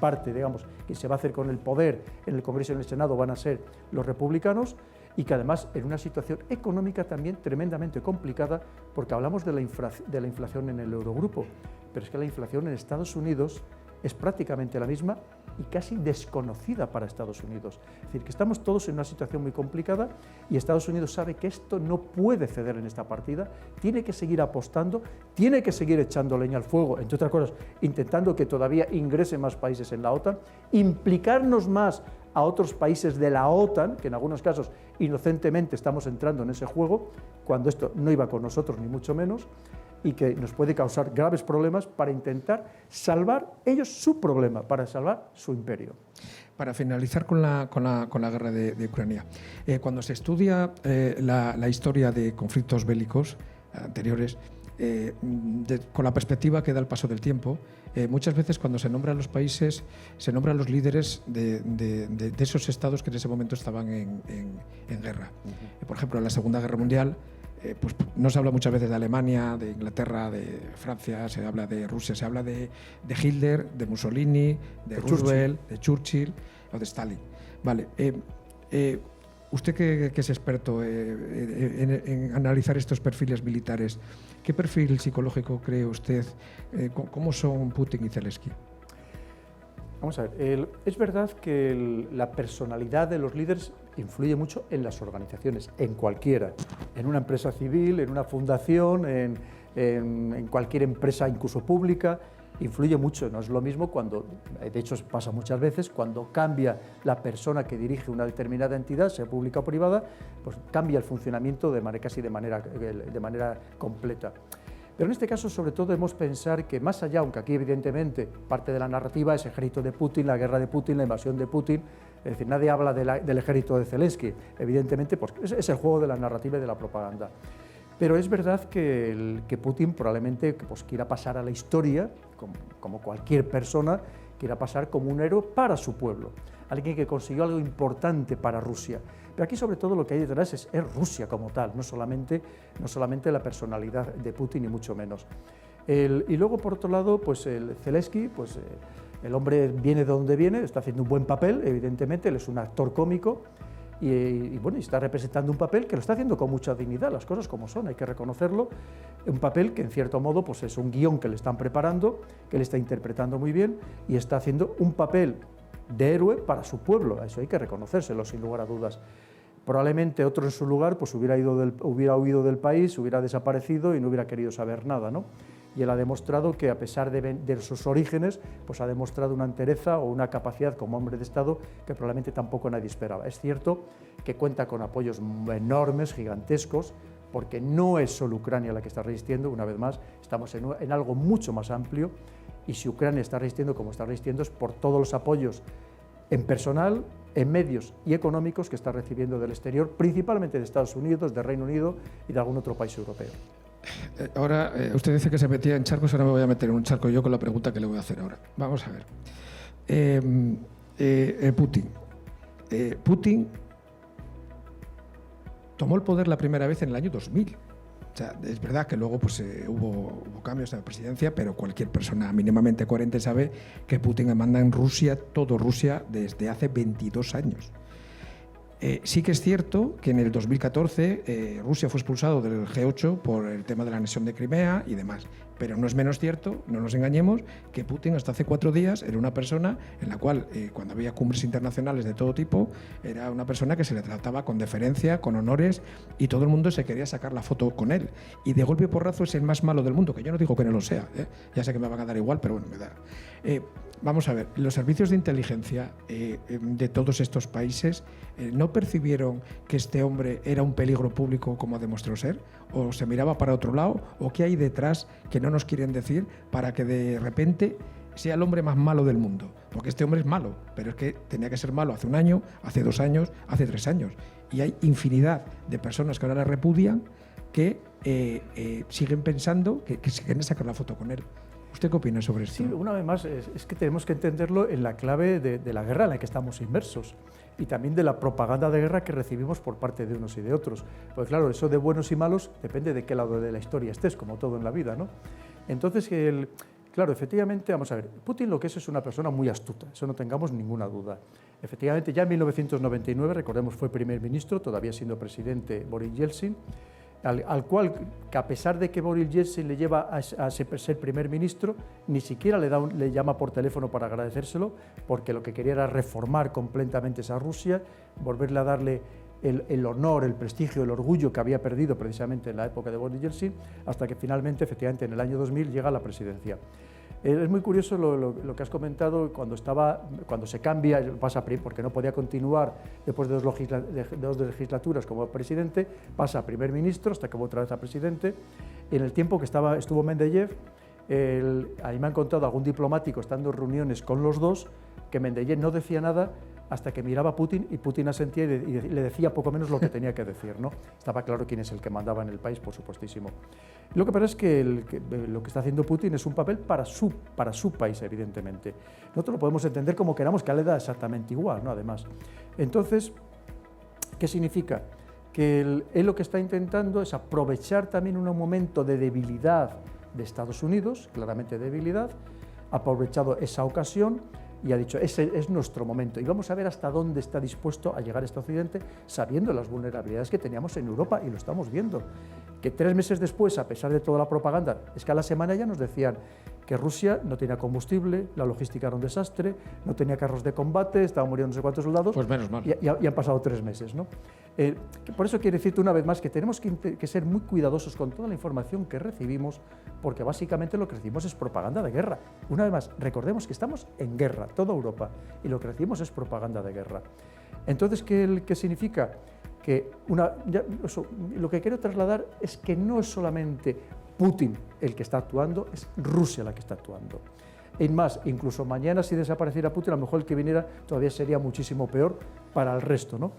[SPEAKER 2] parte, digamos, que se va a hacer con el poder en el Congreso y en el Senado van a ser los republicanos, y que además en una situación económica también tremendamente complicada, porque hablamos de la inflación en el Eurogrupo, pero es que la inflación en Estados Unidos es prácticamente la misma y casi desconocida para Estados Unidos. Es decir, que estamos todos en una situación muy complicada y Estados Unidos sabe que esto no puede ceder en esta partida, tiene que seguir apostando, tiene que seguir echando leña al fuego, entre otras cosas, intentando que todavía ingresen más países en la OTAN, implicarnos más a otros países de la OTAN, que en algunos casos inocentemente estamos entrando en ese juego, cuando esto no iba con nosotros ni mucho menos, y que nos puede causar graves problemas para intentar salvar ellos su problema, para salvar su imperio.
[SPEAKER 1] Para finalizar con la guerra de Ucrania, cuando se estudia la historia de conflictos bélicos anteriores, con la perspectiva que da el paso del tiempo, muchas veces cuando se nombran los países, se nombran los líderes de esos estados que en ese momento estaban en guerra. Por ejemplo, en la Segunda Guerra Mundial, pues no se habla muchas veces de Alemania, de Inglaterra, de Francia, se habla de Rusia, se habla de Hitler, de Mussolini, de Roosevelt, de Churchill o de Stalin. Vale, usted que es experto en analizar estos perfiles militares, ¿qué perfil psicológico cree usted? ¿Cómo son Putin y Zelensky?
[SPEAKER 2] Vamos a ver, es verdad que la personalidad de los líderes influye mucho en las organizaciones, en cualquiera, en una empresa civil, en una fundación, en cualquier empresa incluso pública, influye mucho. No es lo mismo cuando, de hecho pasa muchas veces, cuando cambia la persona que dirige una determinada entidad, sea pública o privada, pues cambia el funcionamiento casi de manera completa. Pero en este caso, sobre todo, debemos pensar que más allá, aunque aquí evidentemente parte de la narrativa es el ejército de Putin, la guerra de Putin, la invasión de Putin, es decir, nadie habla del ejército de Zelensky, evidentemente pues, es el juego de la narrativa y de la propaganda. Pero es verdad que Putin probablemente pues, quiera pasar a la historia, como cualquier persona, quiera pasar como un héroe para su pueblo, alguien que consiguió algo importante para Rusia. Pero aquí sobre todo lo que hay detrás es Rusia como tal, no solamente la personalidad de Putin ni mucho menos. Y luego por otro lado, pues el Zelensky, pues el hombre viene de donde viene, está haciendo un buen papel, evidentemente, él es un actor cómico y bueno, está representando un papel que lo está haciendo con mucha dignidad, las cosas como son, hay que reconocerlo, un papel que en cierto modo pues es un guión que le están preparando, que él está interpretando muy bien y está haciendo un papel de héroe para su pueblo, eso hay que reconocérselo sin lugar a dudas. Probablemente otro en su lugar pues hubiera huido del país, hubiera desaparecido y no hubiera querido saber nada, ¿no? y él ha demostrado que, a pesar de sus orígenes, pues ha demostrado una entereza o una capacidad como hombre de Estado que probablemente tampoco nadie esperaba. Es cierto que cuenta con apoyos enormes, gigantescos, porque no es solo Ucrania la que está resistiendo. Una vez más, estamos en algo mucho más amplio, y si Ucrania está resistiendo como está resistiendo es por todos los apoyos en personal, en medios y económicos que está recibiendo del exterior, principalmente de Estados Unidos, de Reino Unido y de algún otro país europeo.
[SPEAKER 1] Ahora, usted dice que se metía en charcos, ahora me voy a meter en un charco yo con la pregunta que le voy a hacer ahora. Vamos a ver. Putin tomó el poder la primera vez en el año 2000. O sea, es verdad que luego pues, hubo cambios en la presidencia, pero cualquier persona mínimamente coherente sabe que Putin manda en Rusia, todo Rusia, desde hace 22 años. Sí que es cierto que en el 2014 Rusia fue expulsado del G8 por el tema de la anexión de Crimea y demás, pero no es menos cierto, no nos engañemos, que Putin hasta hace 4 días era una persona en la cual, cuando había cumbres internacionales de todo tipo, era una persona que se le trataba con deferencia, con honores, y todo el mundo se quería sacar la foto con él. Y de golpe y porrazo es el más malo del mundo, que yo no digo que no lo sea, ya sé que me van a dar igual, pero bueno, me da. Vamos a ver, los servicios de inteligencia de todos estos países ¿no percibieron que este hombre era un peligro público como ha demostrado ser? ¿O se miraba para otro lado? ¿O qué hay detrás que no nos quieren decir para que de repente sea el hombre más malo del mundo? Porque este hombre es malo, pero es que tenía que ser malo hace 1 año, hace 2 años, hace 3 años. Y hay infinidad de personas que ahora le repudian que siguen pensando que se quieren sacar la foto con él. ¿Usted qué opina sobre esto?
[SPEAKER 2] Sí, una vez más, es que tenemos que entenderlo en la clave de la guerra en la que estamos inmersos y también de la propaganda de guerra que recibimos por parte de unos y de otros. Pues claro, eso de buenos y malos depende de qué lado de la historia estés, como todo en la vida, ¿no? Entonces, claro, efectivamente, vamos a ver, Putin lo que es una persona muy astuta, eso no tengamos ninguna duda. Efectivamente, ya en 1999, recordemos, fue primer ministro, todavía siendo presidente Boris Yeltsin, al cual, que a pesar de que Boris Yeltsin le lleva a ser primer ministro, ni siquiera le llama por teléfono para agradecérselo, porque lo que quería era reformar completamente esa Rusia, volverle a darle el honor, el prestigio, el orgullo que había perdido precisamente en la época de Boris Yeltsin, hasta que finalmente, efectivamente, en el año 2000 llega a la presidencia. Es muy curioso lo que has comentado, cuando se cambia, pasa porque no podía continuar después de 2 legislaturas como presidente, pasa a primer ministro hasta que va otra vez a presidente. En el tiempo que estuvo Mendeyev, ahí me han contado algún diplomático estando en reuniones con los dos, que Mendeyev no decía nada hasta que miraba a Putin y Putin asentía y le decía poco menos lo que tenía que decir, ¿no? Estaba claro quién es el que mandaba en el país, por supuestísimo. Lo que pasa es que lo que está haciendo Putin es un papel para su país, evidentemente. Nosotros lo podemos entender como queramos, que a él le da exactamente igual, ¿no? Además. Entonces, ¿qué significa? Que él lo que está intentando es aprovechar también un momento de debilidad de Estados Unidos, claramente debilidad, ha aprovechado esa ocasión y ha dicho, ese es nuestro momento y vamos a ver hasta dónde está dispuesto a llegar este Occidente, sabiendo las vulnerabilidades que teníamos en Europa, y lo estamos viendo, que 3 meses después, a pesar de toda la propaganda, es que a la semana ya nos decían que Rusia no tenía combustible, la logística era un desastre, no tenía carros de combate, estaban muriendo no sé cuántos soldados.
[SPEAKER 1] Pues menos mal.
[SPEAKER 2] Y han pasado 3 meses, ¿no? Por eso quiero decirte una vez más que tenemos que ser muy cuidadosos con toda la información que recibimos, porque básicamente lo que recibimos es propaganda de guerra. Una vez más, recordemos que estamos en guerra, toda Europa, y lo que recibimos es propaganda de guerra. Entonces, ¿qué significa? Que lo que quiero trasladar es que no es solamente Putin el que está actuando, es Rusia la que está actuando. Es más, incluso mañana, si desapareciera Putin, a lo mejor el que viniera todavía sería muchísimo peor para el resto, ¿no?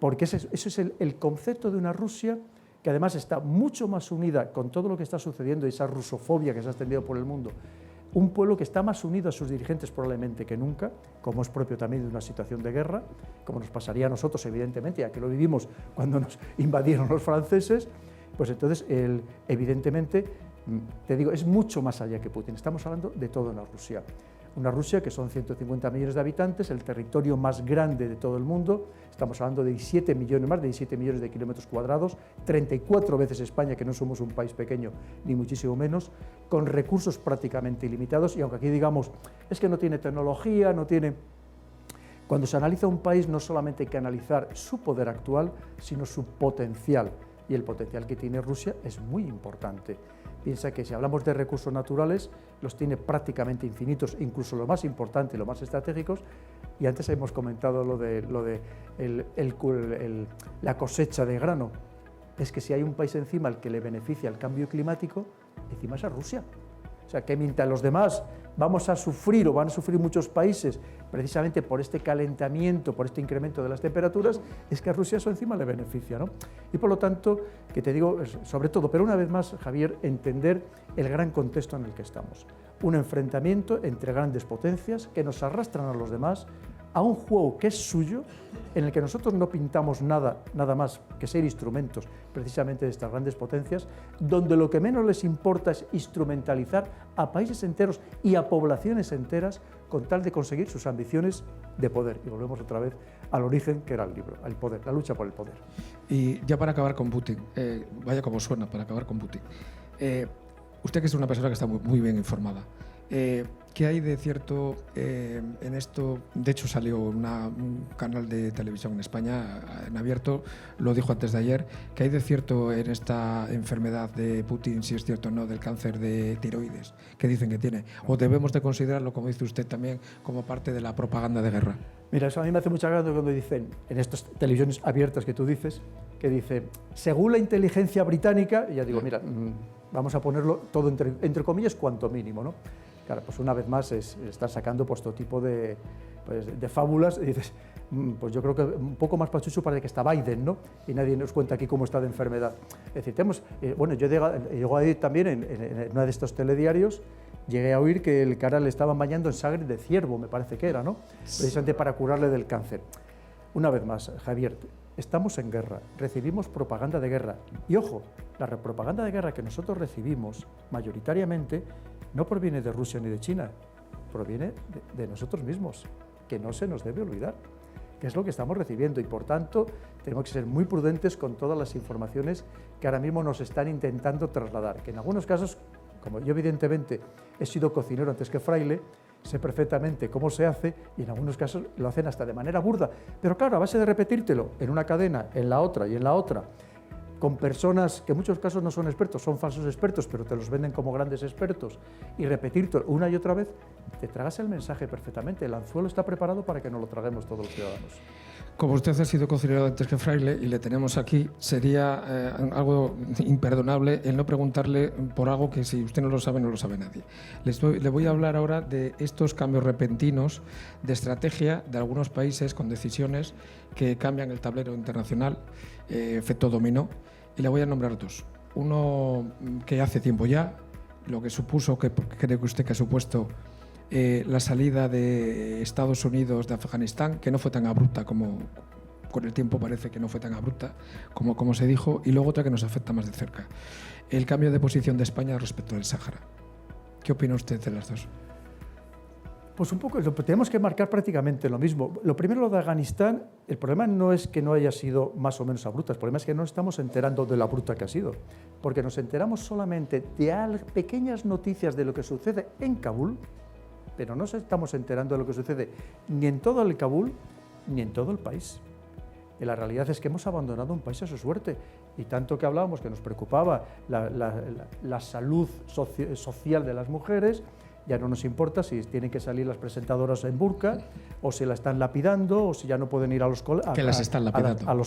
[SPEAKER 2] Porque ese es el concepto de una Rusia que además está mucho más unida con todo lo que está sucediendo y esa rusofobia que se ha extendido por el mundo. Un pueblo que está más unido a sus dirigentes probablemente que nunca, como es propio también de una situación de guerra, como nos pasaría a nosotros, evidentemente, ya que lo vivimos cuando nos invadieron los franceses. Pues entonces, evidentemente, te digo, es mucho más allá que Putin. Estamos hablando de toda una Rusia que son 150 millones de habitantes, el territorio más grande de todo el mundo. Estamos hablando de más de 17 millones de kilómetros cuadrados, 34 veces España, que no somos un país pequeño, ni muchísimo menos, con recursos prácticamente ilimitados. Y aunque aquí digamos, es que no tiene tecnología, no tiene... Cuando se analiza un país, no solamente hay que analizar su poder actual, sino su potencial. Y el potencial que tiene Rusia es muy importante. Piensa que si hablamos de recursos naturales, los tiene prácticamente infinitos, incluso los más importantes, los más estratégicos, y antes hemos comentado lo de la cosecha de grano. Es que si hay un país encima al que le beneficia el cambio climático, encima es a Rusia. O sea, que mientras los demás vamos a sufrir, o van a sufrir muchos países, precisamente por este calentamiento, por este incremento de las temperaturas, es que a Rusia eso encima le beneficia, ¿no? Y por lo tanto, que te digo, sobre todo, pero una vez más, Javier, entender el gran contexto en el que estamos. Un enfrentamiento entre grandes potencias que nos arrastran a los demás a un juego que es suyo, en el que nosotros no pintamos nada más que ser instrumentos precisamente de estas grandes potencias, donde lo que menos les importa es instrumentalizar a países enteros y a poblaciones enteras con tal de conseguir sus ambiciones de poder. Y volvemos otra vez al origen que era el libro, el poder, la lucha por el poder.
[SPEAKER 1] Y ya para acabar con Putin, vaya como suena, para acabar con Putin. Usted que es una persona que está muy bien informada, ¿qué hay de cierto en esto? De hecho salió un canal de televisión en España, en abierto, lo dijo antes de ayer, ¿qué hay de cierto en esta enfermedad de Putin, si es cierto o no, del cáncer de tiroides, que dicen que tiene? ¿O debemos de considerarlo, como dice usted también, como parte de la propaganda de guerra?
[SPEAKER 2] Mira, eso a mí me hace mucha gracia cuando dicen, en estas televisiones abiertas que tú dices, que dice, según la inteligencia británica, y ya digo, mira, vamos a ponerlo todo entre comillas, cuanto mínimo, ¿no? Claro, pues una vez más están sacando pues todo tipo de fábulas y dices, pues yo creo que un poco más pachucho parece que está Biden, ¿no? Y nadie nos cuenta aquí cómo está de enfermedad. Es decir, bueno, yo llego a ir también en una de estos telediarios, llegué a oír que el cara le estaban bañando en sangre de ciervo, me parece que era, ¿no? Precisamente para curarle del cáncer. Una vez más, Javier, estamos en guerra, recibimos propaganda de guerra. Y ojo, la propaganda de guerra que nosotros recibimos mayoritariamente no proviene de Rusia ni de China, proviene de nosotros mismos, que no se nos debe olvidar, que es lo que estamos recibiendo y por tanto tenemos que ser muy prudentes con todas las informaciones que ahora mismo nos están intentando trasladar, que en algunos casos, como yo evidentemente he sido cocinero antes que fraile, sé perfectamente cómo se hace y en algunos casos lo hacen hasta de manera burda, pero claro, a base de repetírtelo en una cadena, en la otra y en la otra, con personas que en muchos casos no son expertos, son falsos expertos, pero te los venden como grandes expertos, y repetirlo una y otra vez, te tragas el mensaje perfectamente. El anzuelo está preparado para que nos lo traguemos todos los ciudadanos.
[SPEAKER 1] Como usted ha sido cocinero antes que fraile y le tenemos aquí, sería algo imperdonable el no preguntarle por algo que si usted no lo sabe, no lo sabe nadie. Le voy a hablar ahora de estos cambios repentinos de estrategia de algunos países con decisiones que cambian el tablero internacional, efecto dominó, y le voy a nombrar dos. Uno que hace tiempo ya, lo que supuso, que cree que usted que ha supuesto la salida de Estados Unidos de Afganistán, que no fue tan abrupta como con el tiempo parece que no fue tan abrupta como se dijo, y luego otra que nos afecta más de cerca, el cambio de posición de España respecto del Sáhara. ¿Qué opina usted de las dos?
[SPEAKER 2] Pues un poco, tenemos que marcar prácticamente lo mismo. Lo primero, lo de Afganistán, el problema no es que no haya sido más o menos abrupta, el problema es que no estamos enterando de la abrupta que ha sido, porque nos enteramos solamente de pequeñas noticias de lo que sucede en Kabul, pero no nos estamos enterando de lo que sucede ni en todo el Kabul ni en todo el país. Y la realidad es que hemos abandonado un país a su suerte, y tanto que hablábamos que nos preocupaba la salud social de las mujeres, ya no nos importa si tienen que salir las presentadoras en burka, o si la están lapidando, o si ya no pueden ir a los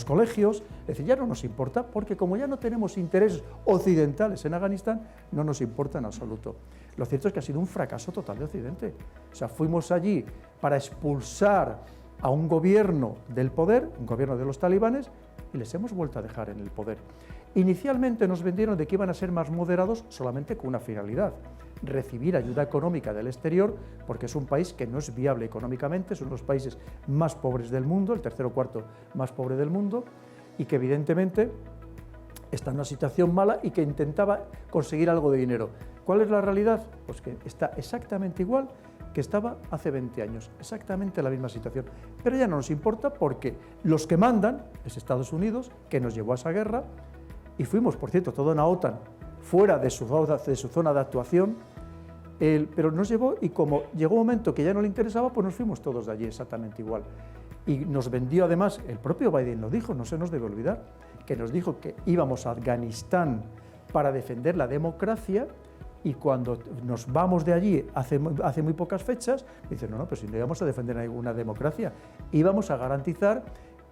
[SPEAKER 2] colegios. Es decir, ya no nos importa, porque como ya no tenemos intereses occidentales en Afganistán, no nos importa en absoluto. Lo cierto es que ha sido un fracaso total de Occidente. O sea, fuimos allí para expulsar a un gobierno del poder, un gobierno de los talibanes, y les hemos vuelto a dejar en el poder. Inicialmente nos vendieron de que iban a ser más moderados solamente con una finalidad: recibir ayuda económica del exterior, porque es un país que no es viable económicamente, son los países más pobres del mundo, el tercer o cuarto más pobre del mundo, y que evidentemente está en una situación mala y que intentaba conseguir algo de dinero. ¿Cuál es la realidad? Pues que está exactamente igual que estaba hace 20 años, exactamente la misma situación. Pero ya no nos importa, porque los que mandan es Estados Unidos, que nos llevó a esa guerra, y fuimos, por cierto, toda una OTAN fuera de su zona de actuación, pero nos llevó, y como llegó un momento que ya no le interesaba, pues nos fuimos todos de allí exactamente igual. Y nos vendió además, el propio Biden lo dijo, no se nos debe olvidar, que nos dijo que íbamos a Afganistán para defender la democracia, y cuando nos vamos de allí hace muy pocas fechas, dicen, no, pues si no íbamos a defender ninguna democracia, íbamos a garantizar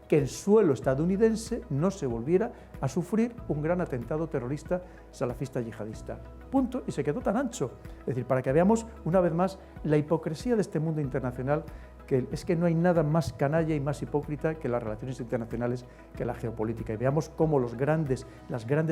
[SPEAKER 2] que en suelo estadounidense no se volviera a sufrir un gran atentado terrorista salafista yihadista. Punto, y se quedó tan ancho. Es decir, para que veamos una vez más la hipocresía de este mundo internacional, que es que no hay nada más canalla y más hipócrita que las relaciones internacionales, que la geopolítica. Y veamos cómo las grandes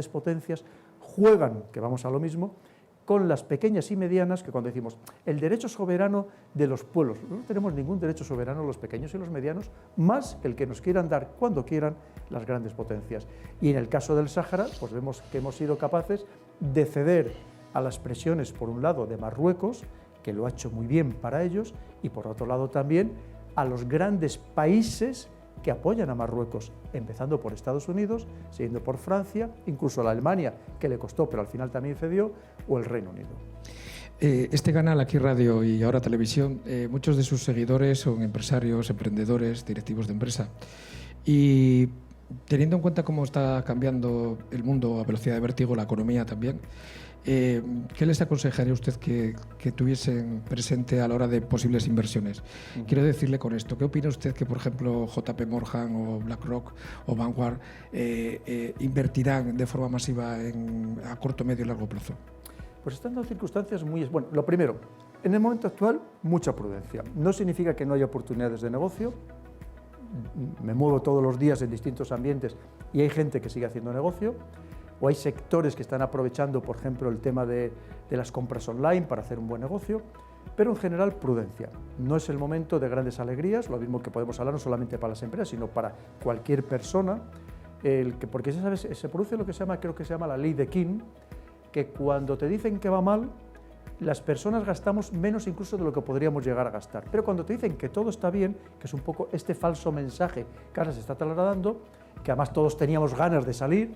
[SPEAKER 2] potencias juegan, que vamos a lo mismo, con las pequeñas y medianas, que cuando decimos el derecho soberano de los pueblos, no tenemos ningún derecho soberano los pequeños y los medianos, más que el que nos quieran dar cuando quieran las grandes potencias. Y en el caso del Sáhara, pues vemos que hemos sido capaces de ceder a las presiones, por un lado, de Marruecos, que lo ha hecho muy bien para ellos, y por otro lado también a los grandes países que apoyan a Marruecos, empezando por Estados Unidos, siguiendo por Francia, incluso la Alemania, que le costó, pero al final también cedió, o el Reino Unido.
[SPEAKER 1] Este canal, Aquí Radio y ahora Televisión, muchos de sus seguidores son empresarios, emprendedores, directivos de empresa. Y teniendo en cuenta cómo está cambiando el mundo a velocidad de vértigo, la economía también, ¿qué les aconsejaría usted que tuviesen presente a la hora de posibles inversiones? Quiero decirle con esto, ¿qué opina usted que, por ejemplo, JP Morgan o BlackRock o Vanguard invertirán de forma masiva a corto, medio y largo plazo?
[SPEAKER 2] Pues están dando circunstancias muy... Bueno, lo primero, en el momento actual, mucha prudencia. No significa que no haya oportunidades de negocio. Me muevo todos los días en distintos ambientes y hay gente que sigue haciendo negocio, o hay sectores que están aprovechando, por ejemplo, el tema de las compras online para hacer un buen negocio, pero en general prudencia. No es el momento de grandes alegrías, lo mismo que podemos hablar no solamente para las empresas, sino para cualquier persona, porque ¿sabes? Se produce lo que se llama, creo que se llama la ley de King, que cuando te dicen que va mal, las personas gastamos menos incluso de lo que podríamos llegar a gastar. Pero cuando te dicen que todo está bien, que es un poco este falso mensaje que ahora se está trasladando, que además todos teníamos ganas de salir,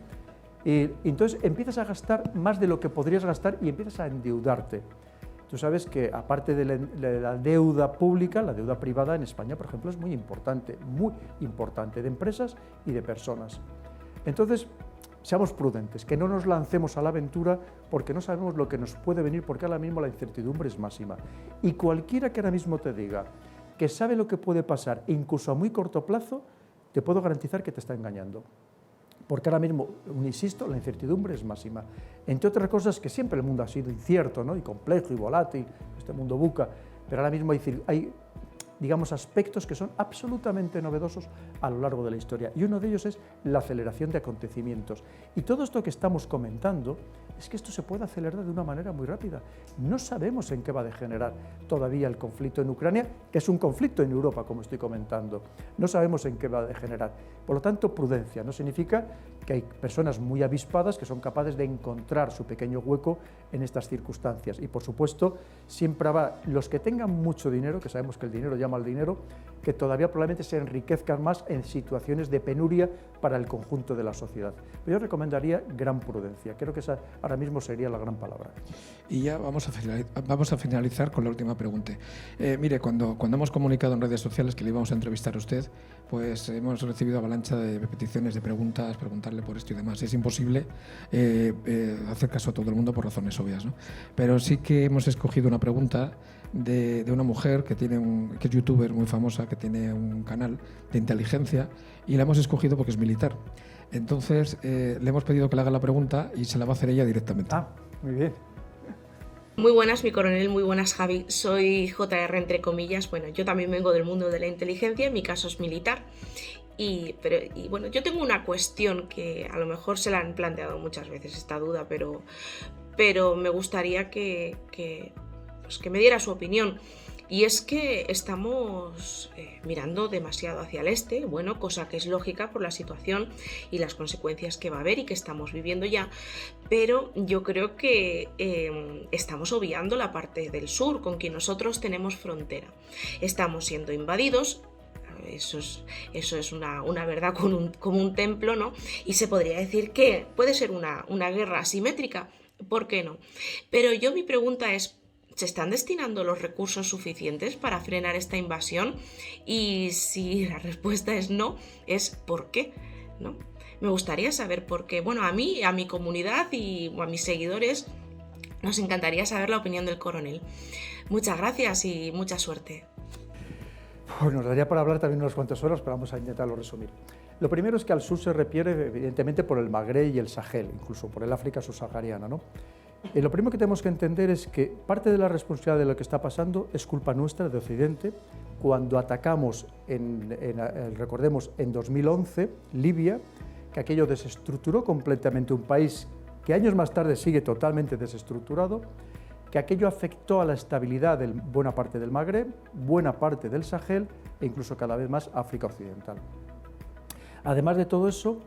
[SPEAKER 2] y entonces empiezas a gastar más de lo que podrías gastar y empiezas a endeudarte. Tú sabes que aparte de la deuda pública, la deuda privada en España, por ejemplo, es muy importante, de empresas y de personas. Entonces, seamos prudentes, que no nos lancemos a la aventura porque no sabemos lo que nos puede venir, porque ahora mismo la incertidumbre es máxima. Y cualquiera que ahora mismo te diga que sabe lo que puede pasar, incluso a muy corto plazo, te puedo garantizar que te está engañando. Porque ahora mismo, insisto, la incertidumbre es máxima. Entre otras cosas que siempre el mundo ha sido incierto, ¿no? Y complejo y volátil, este mundo buca, pero ahora mismo hay digamos, aspectos que son absolutamente novedosos a lo largo de la historia. Y uno de ellos es la aceleración de acontecimientos. Y todo esto que estamos comentando es que esto se puede acelerar de una manera muy rápida. No sabemos en qué va a degenerar todavía el conflicto en Ucrania, que es un conflicto en Europa, como estoy comentando. No sabemos en qué va a degenerar. Por lo tanto, prudencia. No significa que hay personas muy avispadas que son capaces de encontrar su pequeño hueco en estas circunstancias. Y, por supuesto, siempre habrá los que tengan mucho dinero, que sabemos que el dinero llama al dinero, que todavía probablemente se enriquezcan más en situaciones de penuria para el conjunto de la sociedad. Pero yo recomendaría gran prudencia. Creo que esa ahora mismo sería la gran palabra.
[SPEAKER 1] Y ya vamos a finalizar con la última pregunta. Mire, cuando hemos comunicado en redes sociales que le íbamos a entrevistar a usted, pues hemos recibido avalancha de peticiones, de preguntas, preguntarle por esto y demás. Es imposible hacer caso a todo el mundo por razones obvias, ¿no? Pero sí que hemos escogido una pregunta de una mujer que es youtuber muy famosa, que tiene un canal de inteligencia, y la hemos escogido porque es militar. Entonces le hemos pedido que le haga la pregunta y se la va a hacer ella directamente.
[SPEAKER 2] Ah, muy bien.
[SPEAKER 3] Muy buenas, mi coronel, muy buenas, Javi. Soy JR entre comillas. Bueno, yo también vengo del mundo de la inteligencia, en mi caso es militar. Y bueno, yo tengo una cuestión que a lo mejor se la han planteado muchas veces esta duda, pero me gustaría que me diera su opinión. Y es que estamos mirando demasiado hacia el este, bueno, cosa que es lógica por la situación y las consecuencias que va a haber y que estamos viviendo ya, pero yo creo que estamos obviando la parte del sur con quien nosotros tenemos frontera. Estamos siendo invadidos. Eso es una verdad como un templo, ¿no? Y se podría decir que puede ser una guerra asimétrica, ¿por qué no? Pero mi pregunta es, ¿se están destinando los recursos suficientes para frenar esta invasión? Y si la respuesta es no, es ¿por qué? ¿No? me gustaría saber, porque bueno, a mí, a mi comunidad y a mis seguidores nos encantaría saber la opinión del coronel. Muchas gracias y mucha suerte.
[SPEAKER 2] Pues nos daría para hablar también unas cuantas horas, pero vamos a intentarlo resumir. Lo primero es que al sur se refiere evidentemente por el Magreb y el Sahel, incluso por el África subsahariana, ¿no? Lo primero que tenemos que entender es que parte de la responsabilidad de lo que está pasando es culpa nuestra, de Occidente. Cuando atacamos, recordemos, en 2011, Libia, que aquello desestructuró completamente un país que años más tarde sigue totalmente desestructurado, que aquello afectó a la estabilidad de buena parte del Magreb, buena parte del Sahel e incluso cada vez más África Occidental. Además de todo eso,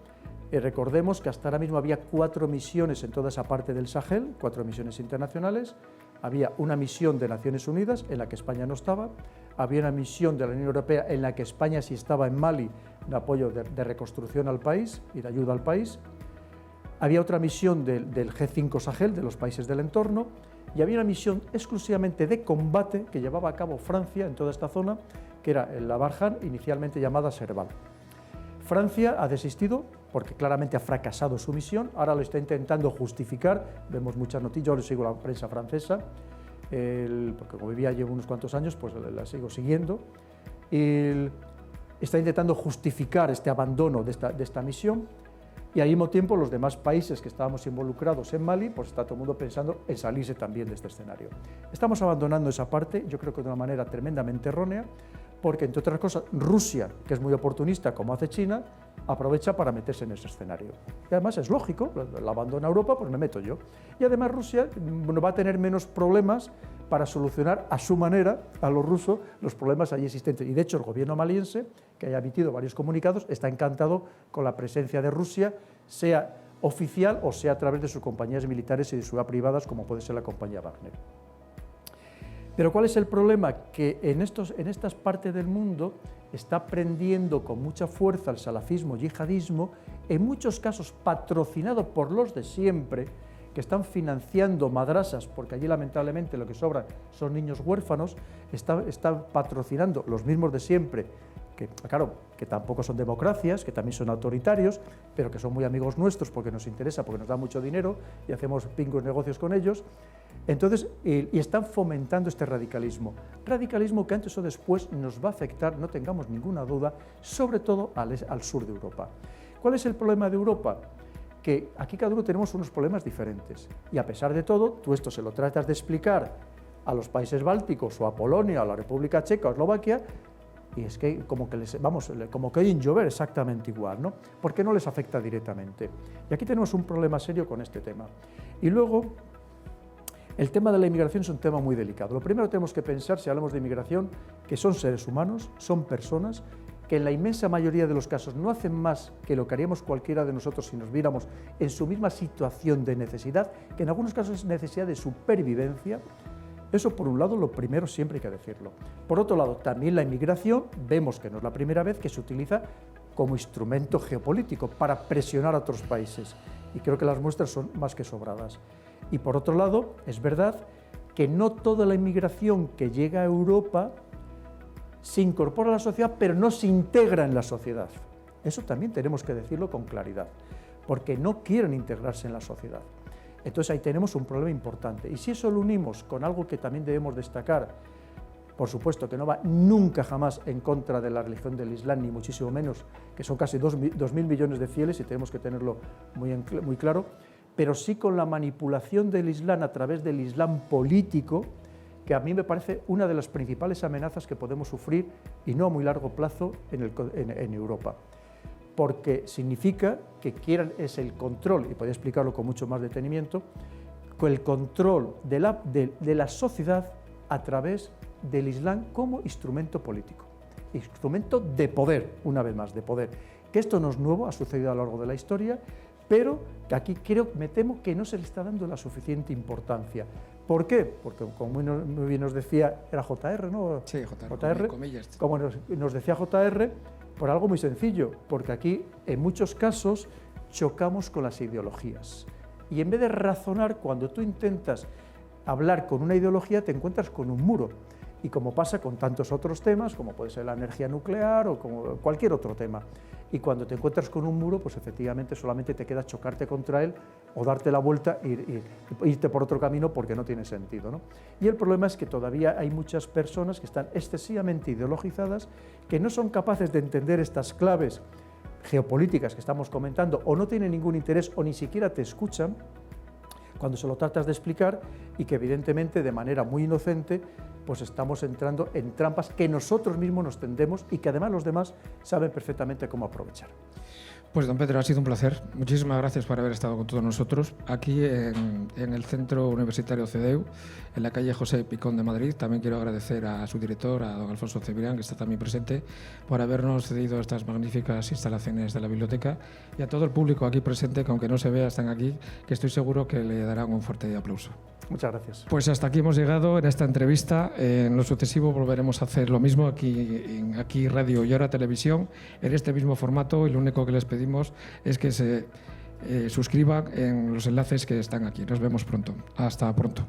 [SPEAKER 2] recordemos que hasta ahora mismo había 4 misiones en toda esa parte del Sahel, 4 misiones internacionales. Había una misión de Naciones Unidas en la que España no estaba, había una misión de la Unión Europea en la que España sí estaba en Mali de apoyo de reconstrucción al país y de ayuda al país. Había otra misión del G5 Sahel, de los países del entorno, y había una misión exclusivamente de combate que llevaba a cabo Francia en toda esta zona, que era la Barkhane, inicialmente llamada Serval. Francia ha desistido porque claramente ha fracasado su misión, ahora lo está intentando justificar, vemos muchas noticias, yo sigo la prensa francesa, porque como vivía llevo unos cuantos años, pues la sigo siguiendo, está intentando justificar este abandono de esta misión, y al mismo tiempo los demás países que estábamos involucrados en Mali, pues está todo el mundo pensando en salirse también de este escenario. Estamos abandonando esa parte, yo creo que de una manera tremendamente errónea, porque, entre otras cosas, Rusia, que es muy oportunista, como hace China, aprovecha para meterse en ese escenario. Y además es lógico, la abandona Europa, pues me meto yo. Y además Rusia va a tener menos problemas para solucionar a su manera, a los rusos, los problemas allí existentes. Y de hecho el gobierno maliense, que haya emitido varios comunicados, está encantado con la presencia de Rusia, sea oficial o sea a través de sus compañías militares y de sus privadas, como puede ser la compañía Wagner. Pero ¿cuál es el problema? Que en estas partes del mundo está prendiendo con mucha fuerza el salafismo yihadismo, en muchos casos patrocinado por los de siempre, que están financiando madrasas, porque allí lamentablemente lo que sobran son niños huérfanos, están patrocinando los mismos de siempre, que claro, que tampoco son democracias, que también son autoritarios, pero que son muy amigos nuestros porque nos interesa, porque nos da mucho dinero y hacemos pingos negocios con ellos. Entonces, y están fomentando este radicalismo que antes o después nos va a afectar, no tengamos ninguna duda, sobre todo al sur de Europa. ¿Cuál es el problema de Europa? Que aquí cada uno tenemos unos problemas diferentes, y a pesar de todo, tú esto se lo tratas de explicar a los países bálticos, o a Polonia, o a la República Checa, o Eslovaquia, y es que como que oyen llover exactamente igual, ¿no? Porque no les afecta directamente. Y aquí tenemos un problema serio con este tema. Y luego, el tema de la inmigración es un tema muy delicado. Lo primero que tenemos que pensar, si hablamos de inmigración, que son seres humanos, son personas, que en la inmensa mayoría de los casos no hacen más que lo que haríamos cualquiera de nosotros si nos viéramos en su misma situación de necesidad, que en algunos casos es necesidad de supervivencia. Eso por un lado, lo primero siempre hay que decirlo. Por otro lado, también la inmigración, vemos que no es la primera vez que se utiliza como instrumento geopolítico para presionar a otros países, y creo que las muestras son más que sobradas. Y por otro lado, es verdad que no toda la inmigración que llega a Europa se incorpora a la sociedad, pero no se integra en la sociedad. Eso también tenemos que decirlo con claridad, porque no quieren integrarse en la sociedad. Entonces ahí tenemos un problema importante. Y si eso lo unimos con algo que también debemos destacar, por supuesto que no va nunca jamás en contra de la religión del Islam, ni muchísimo menos, que son casi 2.000 millones de fieles y tenemos que tenerlo muy claro, pero sí con la manipulación del Islam a través del Islam político, que a mí me parece una de las principales amenazas que podemos sufrir, y no a muy largo plazo, en Europa. Porque significa que quieren es el control, y podría explicarlo con mucho más detenimiento, con el control de la sociedad a través del Islam como instrumento político, instrumento de poder, una vez más, de poder. Que esto no es nuevo, ha sucedido a lo largo de la historia, pero que aquí me temo que no se le está dando la suficiente importancia. ¿Por qué? Porque, como muy bien nos decía, era JR, ¿no?
[SPEAKER 1] Sí, JR, comillas.
[SPEAKER 2] Como nos decía JR, por algo muy sencillo, porque aquí, en muchos casos, chocamos con las ideologías. Y en vez de razonar, cuando tú intentas hablar con una ideología, te encuentras con un muro. Y como pasa con tantos otros temas, como puede ser la energía nuclear o como cualquier otro tema. Y cuando te encuentras con un muro, pues efectivamente solamente te queda chocarte contra él o darte la vuelta e irte por otro camino porque no tiene sentido, ¿no? Y el problema es que todavía hay muchas personas que están excesivamente ideologizadas, que no son capaces de entender estas claves geopolíticas que estamos comentando, o no tienen ningún interés o ni siquiera te escuchan cuando se lo tratas de explicar, y que evidentemente de manera muy inocente pues estamos entrando en trampas que nosotros mismos nos tendemos y que además los demás saben perfectamente cómo aprovechar.
[SPEAKER 1] Pues don Pedro, ha sido un placer. Muchísimas gracias por haber estado con todos nosotros aquí en el Centro Universitario CEDEU, en la calle José Picón de Madrid. También quiero agradecer a su director, a don Alfonso Cebrián, que está también presente, por habernos cedido estas magníficas instalaciones de la biblioteca, y a todo el público aquí presente, que aunque no se vea, están aquí, que estoy seguro que le darán un fuerte aplauso.
[SPEAKER 2] Muchas gracias.
[SPEAKER 1] Pues hasta aquí hemos llegado en esta entrevista. En lo sucesivo volveremos a hacer lo mismo aquí Radio y Ahora Televisión, en este mismo formato, y lo único que les pedimos es que se suscriban en los enlaces que están aquí. Nos vemos pronto. Hasta pronto.